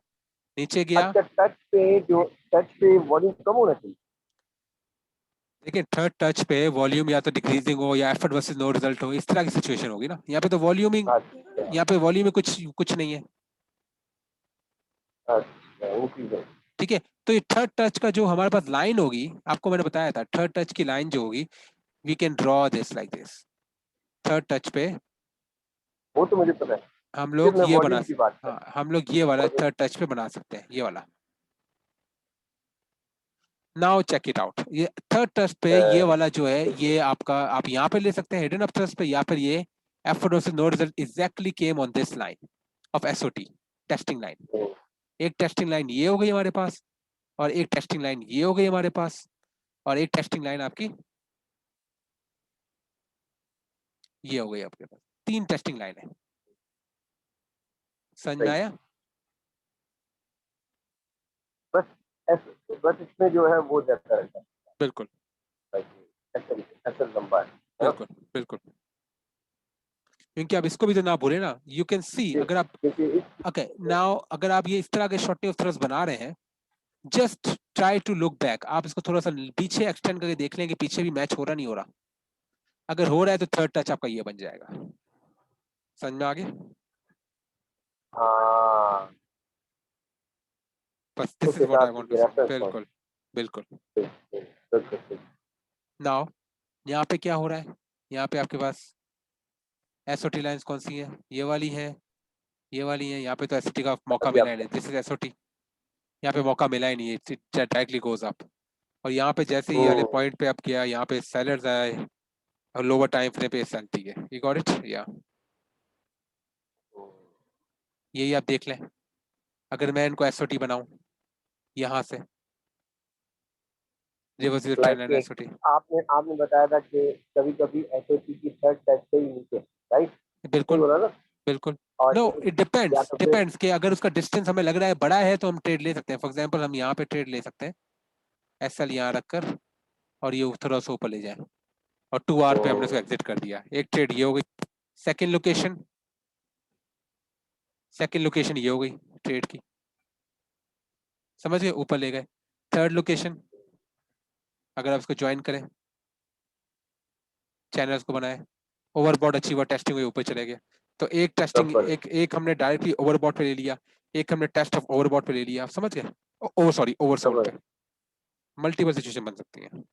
नीचे गया,
अच्छा, टच पे वॉल्यूम कम होना चाहिए।
देखिए थर्ड टच पे वॉल्यूम या तो डिक्रीजिंग हो या एफर्ट वर्सेस नो रिजल्ट हो, इस तरह की सिचुएशन होगी ना। यहाँ पे तो वॉल्यूमिंग,
अच्छा,
यहाँ पे वॉल्यूम में कुछ कुछ नहीं है,
अच्छा, इंक्रीज है।
ठीक है। तो ये थर्ड टच का जो हमारे पास लाइन होगी, आपको मैंने बताया था थर्ड टच की लाइन जो होगी, we can draw this like this. Third touch पे
वो तो मुझे पता है,
हम
फिर
लोग
मैं
ये बना
वॉल्यूम की बात कर
हाँ, हम लोग ये वाला
वॉल्यूम।
थर्ड टच पे बना सकते हैं, ये वाला। नाउ चेक इट आउट, ये थर्ड टच पे ये वाला जो है, ये आपका, आप यहाँ पे ले सकते हैं हिडन अप थ्रस्ट पे, या फिर ये effort versus no result exactly came on this line of SOT testing line. एक टेस्टिंग लाइन ये हो गई हमारे पास, और एक टेस्टिंग लाइन ये हो गई हमारे पास, और एक टेस्टिंग लाइन आपकी ये हो गई आपके पास। 3 टेस्टिंग लाइन है, समझ में
सही,
आया?
बस बस इसमें जो है वो जाता रहता है,
बिल्कुल
एसल एसल लंबा है ना?
बिल्कुल बिल्कुल, क्योंकि आप इसको भी तो ना भूले ना, यू कैन सी अगर आप,
क्योंकि इस
ओके नाउ अगर आप ये इस तरह के शॉर्टनिंग ऑफ थ्रस्ट बना रहे हैं, just try to look back, आप इसको थोड़ा सा पीछे एक्सटेंड करके देख लें कि पीछे भी मैच हो रहा नहीं हो रहा। अगर हो रहा है तो थर्ड टच आपका ये बन जाएगा, समझ में आ गया?
हाँ,
बस दिस
उस
इज व्हाट
हिसाब
आई
से
वांट टू
ये
से,
रेफरेंस पॉइंट।
बिल्कुल बिल्कुल।
बिल्कुल।
नाउ यहाँ पे क्या हो रहा है, यहाँ पे आपके पास एसओटी लाइंस कौन सी है, ये वाली है, ये वाली है। यहाँ पे तो एसओटी का मौका
अभी
मिला ही
आप
नहीं, दिस इज एसओटी, यहाँ पे मौका मिला ही नहीं, इट डायरेक्टली गोज अप। और यहाँ पे जैसे ही वाले पॉइंट पे आप किया, यहाँ पे सेलर्स आए और लोअर टाइम फ्रेम पे चलती है, यू गॉट इट या? यही आप देख लें, अगर मैं इनको एसओटी बनाऊं यहाँ से, reversible trend line
like
SOT,
आपने आपने बताया था कि कभी कभी एसओटी की थर्ड टच से ही नीचे, राइट? सही
बिल्कुल
बोला ना?
बिल्कुल।
और
नो
एक,
इट
या
डिपेंड्स,
तो फिर
डिपेंड्स कि अगर उसका डिस्टेंस हमें लग रहा है बड़ा है तो हम ट्रेड ले सकते हैं। फॉर एग्जांपल हम यहाँ पे ट्रेड ले सकते हैं, एसएल यहाँ रखकर, और ये थोड़ा सा ऊपर ले जाए, और 2 आवर पे हमने उसको एग्जिट कर दिया। एक ट्रेड ये हो गई, सेकंड लोकेशन, सेकंड लोकेशन ये हो गई ट्रेड की, समझ गए, ऊपर ले गए। थर्ड लोकेशन, अगर आप इसको ज्वाइन करें, चैनल्स को बनाए, ओवरबॉट अचीवर टेस्टिंग हुई, ऊपर चले गए। तो एक टेस्टिंग,
ऊपर
एक हमने डायरेक्टली ओवरबॉट पे ले लिया, एक हमने टेस्ट ऑफ ओवरबॉट पे ले लिया, आप समझ गए, ओवर सॉरी ओवरसोल्ड पे।
ऊपर।
मल्टीपल सिचुएशन बन सकती हैं।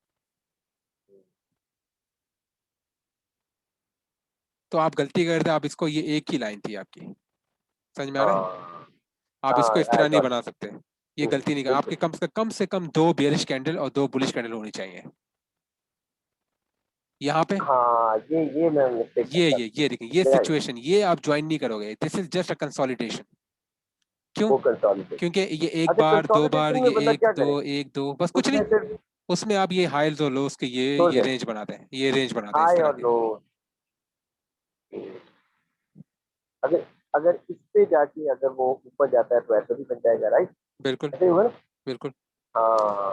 तो आप गलती कर रहे थे, आप इसको, ये एक ही लाइन थी आपकी, समझ में आ रहा है?
हाँ,
आप इसको
हाँ,
इस
आई
तरह नहीं
गॉट
बना
इट।
सकते, ये गलती नहीं कर, आपके
बिल्कुल।
कम से कम 2 बेयरिश कैंडल और 2 बुलिश कैंडल होनी चाहिए यहाँ पे।
हाँ, ये मैं मिस्टेक करता था।
ये देखिए, ये
मैं
सिचुएशन ये आप ज्वाइन नहीं करोगे, this is just a consolidation. क्यों?
वो कंसोलिडेट।
क्योंकि ये एक
अच्छा,
बार, 2 बार,
कंसोलिडेशन में
ये
बंदा
एक
क्या
दो
करे?
एक दो, बस कुछ नहीं।
उसमें सिर्फ
उसमें आप ये हाइल्स और लोस के
दो
ये
है,
रेंज बनाते हैं, ये रेंज बनाते हैं इस
हाई
तरह
और
के।
लो। अगर अगर इस पे जाके अगर वो ऊपर जाता है तो ऐसा भी बन जाएगा, राइट?
बिल्कुल
ऐसे ही होगा ना?
बिल्कुल।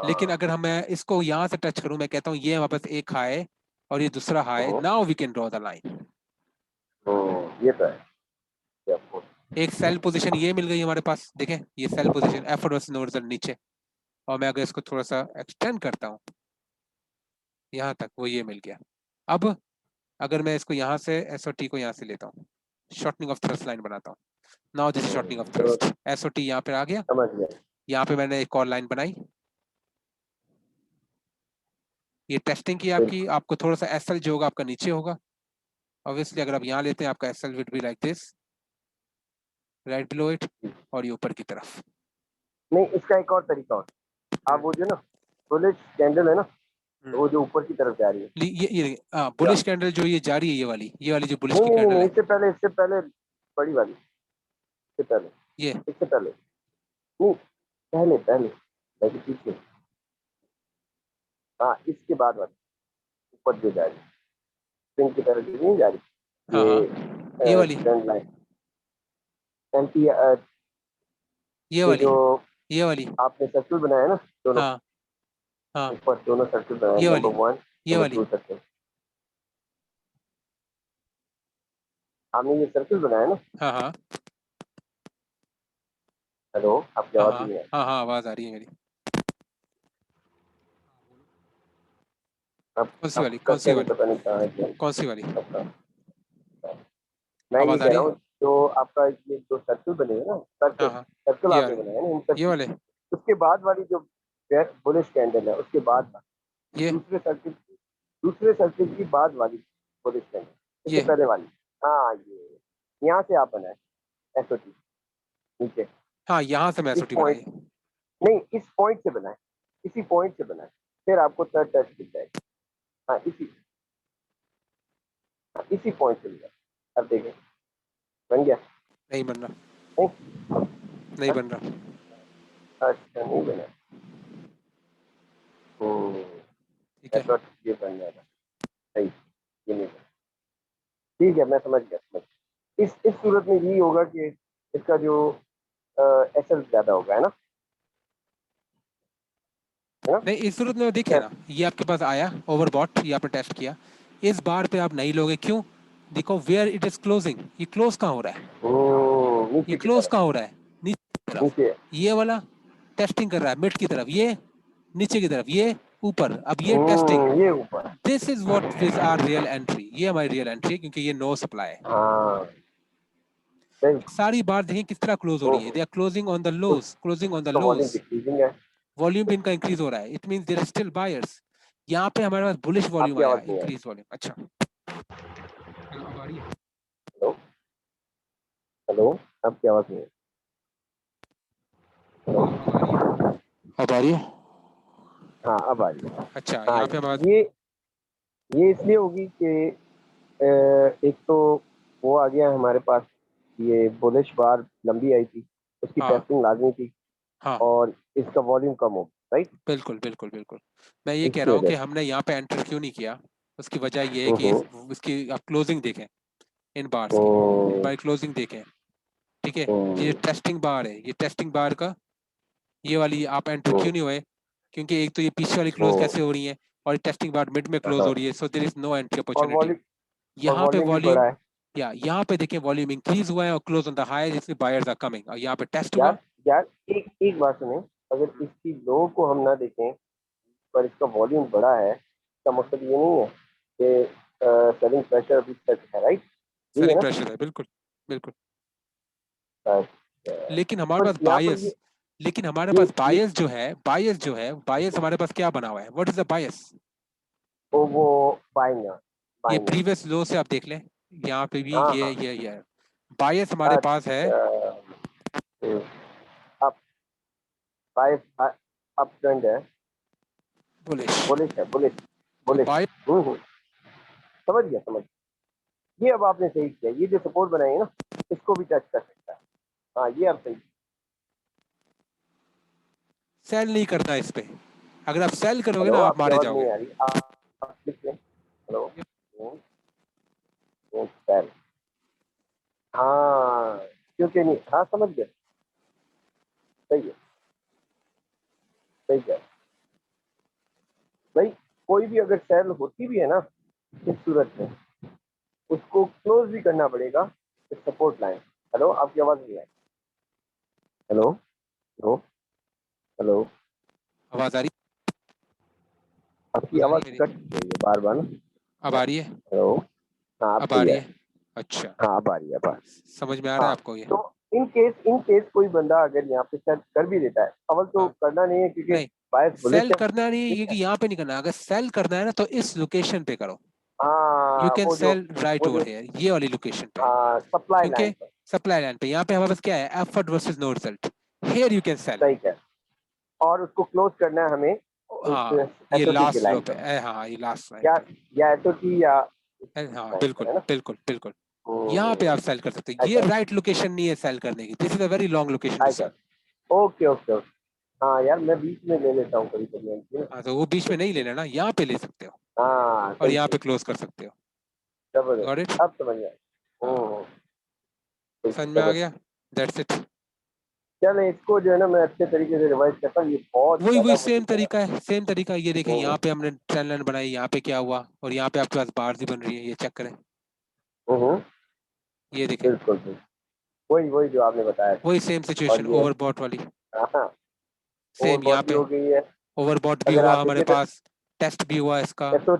लेकिन
हाँ।
अगर हम, मैं इसको यहाँ से टच करूं, मैं कहता हूँ ये वापस एक हाई और ये दूसरा high,
hmm,
now we can draw the line.
ये तो है, ये आपको।
एक सेल पोजीशन ये मिल गई हमारे पास, देखें ये sell position effort versus no result नीचे, और मैं अगर इसको थोड़ा सा एक्सटेंड करता हूँ यहाँ तक, वो ये मिल गया। अब अगर मैं इसको यहाँ से एसओटी को यहाँ से लेता हूँ, शॉर्टनिंग ऑफ थ्रस्ट लाइन बनाता हूँ, नाउ दिस शॉर्टनिंग ऑफ
तो
थ्रस्ट, एसओटी यहाँ पे आ गया,
समझ गया।
यहाँ पे मैंने एक और लाइन बनाई, ये टेस्टिंग की आपकी, आपको थोड़ा सा एसएल जो होगा आपका नीचे होगा ऑब्वियसली। अगर आप यहाँ लेते हैं आपका SL will be like this right below it, और ये ऊपर की तरफ।
नहीं, इसका एक और तरीका और, आप वो जो ना बुलिश कैंडल है ना, तो वो जो ऊपर की तरफ जा रही है,
ये बुलिश कैंडल जो ये जा रही है, ये वाली जो बुलिश
नहीं
की
नहीं
कैंडल
नहीं,
है,
इससे पहले बड़ी वाली, इससे पहले,
ये
इससे पहले नहीं, पहले पहले पहले पीछे, हाँ इसके बाद वाली ऊपर जो जा रही है स्प्रिंग की तरफ जो नहीं जा रही,
हाँ हाँ ये वाली,
ट्रेंड लाइन एंटी,
ये
ये
वाली,
जो
ये वाली,
आपने सर्कल बनाया ना, दोनों
हाँ हाँ
ऊपर दोनों सर्कल बनाए,
ये वाली,
नंबर 1
ये
नंबर
वाली,
2 सर्कल, आपने ये सर्कल बनाया ना।
हाँ हाँ
हेलो, आपकी
हाँ
आवाज
हाँ
नहीं है।
हाँ हाँ आवाज आ रही है मेरी।
अब
कौन सी वाली,
आपका
कौन सी
कर्सर ही
वाली,
पता नहीं कहाँ है क्या
कौन सी वाली,
आपका। मैं ये
आवाज आ
कह
रही
रहा
है?
हूँ, जो आपका ये जो सर्कल बने हैं ना, सर्कल
हाँ हाँ
सर्कल
ये
आपने
वाले,
बनाया ना इन
ये
सर्कल,
वाले,
उसके बाद वाली जो बुलिश कैंडल है, उसके बाद वाली,
ये
दूसरे सर्कल की बाद वाली बुलिश कैंडल, इससे
ये
पहले वाली, हाँ ये यहाँ से आप बनाए एसओटी नीचे,
हाँ यहाँ से मैं
इस
एसओटी
पॉइंट,
बनाई।
नहीं इस पॉइंट से बनाए, इसी पॉइंट से बनाए, फिर आपको थर्ड टच मिल जाएगा। हाँ इसी पॉइंट से मिला, अब देखें बन गया।
नहीं बन रहा,
नहीं,
नहीं
हाँ?
बन रहा।
अच्छा नहीं बना।
ठीक है,
ये बन जाएगा सही, ये नहीं बना। ठीक है, मैं समझ गया। इस सूरत में यही होगा कि इसका जो एसएल ज्यादा होगा, है ना, है ना
नहीं इस सूरत में देखिए ना, ये आपके पास आया ओवरबॉट, ये आपने टेस्ट किया, इस बार पे आप नहीं लोगे, क्यों? देखो वेयर इट इज क्लोजिंग, ये क्लोज कहाँ हो रहा है, ये
नीचे की
क्लोज
तरफ,
कहाँ हो रहा है, नीचे की तरफ।
नीचे,
ये वाला टेस्टिंग कर रहा है मिड की तरफ, ये नीचे की तरफ, ये ऊपर, अब ये टेस्टिंग।
ये ऊपर,
this is what is our real entry, ये हमारी रियल एंट्री है, क्योंकि ये नो सप्लाई है।
हाँ सही।
सारी बार देखें किस तरह क्लोज हो रही है,
ओहो,
they are closing on the lows, closing on the
उसका वॉल्यूम
लोज,
डिक्रीजिंग है।
वॉल्यूम भी इनका इंक्रीज हो रहा है, it means there are still buyers. यहाँ पे हमारे पास बुलिश वॉल्यूम
आपकी
आया,
आवाज नहीं है।
Increase volume. अच्छा
हेलो अब आ रही है?
हेलो हेलो, आपकी आवाज नहीं है। हेलो,
हेलो अब आ रही है?
अब आ रही है?
हाँ अब आ रही है।
अच्छा
हाँ
यहाँ पे हमारे
ये इसलिए होगी कि एक तो वो आ गया हमारे पास, ये बुलिश बार लंबी आई थी, उसकी
हाँ
टेस्टिंग लाजमी थी,
हाँ
और इसका वॉल्यूम कम हो, राइट,
बिल्कुल बिल्कुल बिल्कुल। मैं ये कह
इसकी
रहा हूँ
वजह
कि
से।
हमने यहाँ पे एंटर क्यों नहीं किया, उसकी वजह ये है कि इसकी आप क्लोजिंग देखें, इन बार्स की, इन बार क्लोजिंग देखें, ठीक है। ये टेस्टिंग बार है, ये टेस्टिंग बार का ये वाली आप एंटर क्यों नहीं हुए, क्योंकि एक तो ये पीछे वाली क्लोज कैसे हो रही है, और टेस्टिंग बार मिड में क्लोज हो रही है, so there is no entry
और
अपॉर्चुनिटी।
वॉल्यूम और
यहाँ पे
वॉल्यूम भी
वॉल्यूम,
बढ़ा है।
या यहाँ पे देखिए वॉल्यूम इंक्रीज हुआ है और क्लोज ऑन द हाई, जिसमें बायर्स आर कमिंग, और यहाँ पे टेस्ट हुआ।
यार यार, एक बात सुने, अगर इसकी लो को हम ना देखें पर इसका वॉल्यूम बड़ा है, इसका मतलब ये नहीं है कि सेलिंग प्रेशर अभी तक है, राइट, यही है
सेलिंग
ना।
प्रेशर है, बिल्कुल बिल्कुल।
अच्छा,
लेकिन हमारे
पर
पास
यहाँ पर
बायस, लेकिन हमारे
ये
पास बायस जो है, बायस जो है, बायस हमारे पास क्या बना हुआ है, व्हाट इज द बायस?
वो बाइंग
ये
बाइंग
प्रीवियस लो से आप देख लें, यहाँ पे भी
हाँ
ये
हाँ,
ये बायस हमारे पास है
अच्छा, अप फाइव अप ट्रेंड है,
बुलिश।
बुलिश है, बुलिश
तो
बुलिश।
बाय
समझ गया, समझ गया। ये अब आपने सही किया, ये जो सपोर्ट बनाई है ना, इसको भी टच कर सकता है। हाँ ये आप सही।
सेल नहीं करना इस पे, अगर आप सेल करोगे
हेलो,
ना आप
आपकी
मारे
आवाज
जाओगे।
नहीं आ रही, आप लिख लें। हेलो, सर, हाँ क्योंकि नहीं, हाँ समझ गया, सही है, सही है भाई। कोई भी अगर सेल होती भी है ना, इस सूरत में उसको क्लोज भी करना पड़ेगा, सपोर्ट लाइन। हेलो, आपकी आवाज नहीं आई। हेलो हेलो हेलो,
आवाज आ रही,
आपकी
आवाज आ रही
आवाज
है मेरी?
कट रही है बार बार ना।
अब आ रही है?
हेलो, हाँ आप
अब आ
सही
रही
है।
है? अच्छा,
हाँ अब आ रही है, अब आ रही
समझ में आ
है।
रहा है
हाँ,
आपको ये?
तो इन केस कोई बंदा अगर यहाँ पे सेट कर भी देता है, अवल तो
हाँ
करना नहीं है क्योंकि
नहीं
बायस बुलिश
सेल करना नहीं है, ये कि यहाँ पे नहीं करना। अगर सेल करना है ना तो इस लोकेशन पे करो। यू
हाँ
कैन
वो जो
सेल राइट
वो
ओवर
जो
हियर, ये वाली लोकेशन पे।
सप्लाई
क्योंकि
लाइन पर
सप्लाई लाइन पे यहाँ पे हमारे पास क्या है, effort versus no result. Here you can sell.
सही है, और उसको क्लोज करना है हमें इस
हाँ, ये
एसओटी की
लास्ट रो
लाइन
पे
पर,
हाँ, ये लास्ट लाइन
या
पे।
या एसओटी या
हाँ
लाइन पर,
बिल्कुल
है ना?
बिल्कुल बिल्कुल। यहाँ पे
हम्म,
आप सेल कर सकते हो। ये
अच्छा
राइट लोकेशन नहीं है सेल करने की। This is a very long location to
अच्छा,
सेल।
Okay okay okay. हाँ यार, मैं बीच में ले लेता हूँ कभी कभी एंट्री ना।
हाँ, तो वो बीच में नहीं लेना ना, यहाँ पे ले सकते हो
हाँ
और
सही
यहाँ
सही,
पे क्लोज कर सकते हो। Got it?
जबरदस्त, अब समझ गया।
हाँ,
हम्म, ठीक
समझ
है,
में आ
जबरदस्त।
गया। That's it.
चल इसको जो है ना मैं अच्छे तरीके से रिवाइज करता हूँ, ये बहुत
वही
ज्यादा
वही
मुझे
सेम
जो है।
तरीका है, सेम तरीका। ये देखें,
हम्म
यहाँ पे हमने ट्रेन लाइन बनाई, यहाँ पे क्या हुआ, और यहाँ पे आपके पास बार्स ही बन रही है। ये चेक करें,
हम्म,
ये देखें,
बिल्कुल बिल्कुल, वही वही जो आपने बताया था।
वही सेम
और
सिचुएशन
ये
ओवरबॉट वाली।
हाँ,
सेम यहाँ
ओवरबॉट भी
पे
हो गई है।
ओवरबॉट भी
अगर
हुआ
आप
हमारे
देखिए तो
पास, टेस्ट भी हुआ इसका।
एसओ,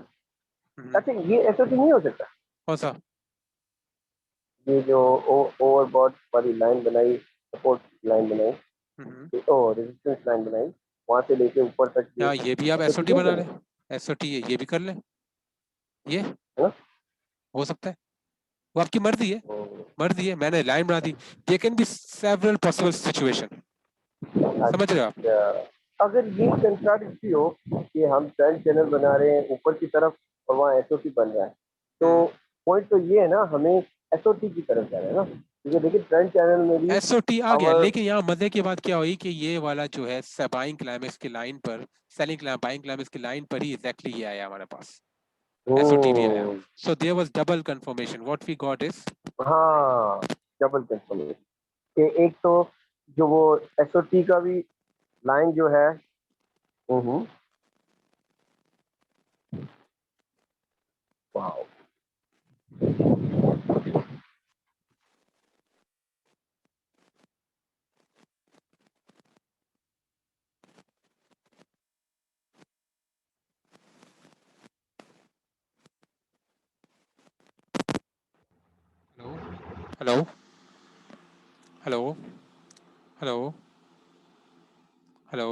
अच्छा ये एसओटी नहीं हो सकता?
कौन सा?
ये जो ओवरबॉट वाली लाइन बनाई, सपोर्ट लाइन बनाई,
हम्म,
ओ रेजिस्टेंस लाइन बनाई, वहां से लेके ऊपर तक ये
यहाँ ये भी आप
एसओटी
एसओटी
नहीं
बना
कर
लें।
सकते,
एसओटी है, ये भी कर लें। ये
है ना?
हो सकता है, वो आपकी मर्जी है।
हम्म,
मर्जी है, मैंने लाइन बना दी। They can be several possible situation. समझ रहे हो आप?
अच्छा, अगर ये कंट्राडिक्टी हो कि हम ट्रेंड चैनल बना रहे हैं ऊपर की तरफ और वहाँ एसओटी बन रहा है, तो पॉइंट तो ये है ना, हमें एसओटी की तरफ जाना है ना, क्योंकि देखिए ट्रेंड चैनल में भी
एसओटी आ गया,
अवर।
लेकिन यहाँ मजे की बात क्या हुई कि ये वाला जो है बाइंग क्लाइमेक्स की लाइन पर, बाइंग क्लाइमेक्स की लाइन पर ही एग्जैक्टली ये आया हमारे पास। एसओटी भी आया।
Hmm,
so there was double confirmation. What we got is,
हाँ, डबल कंफर्मेशन कि एक तो जो वो एसओटी का भी लाइन जो है, hmm, wow,
hello.
Hello hello hello hello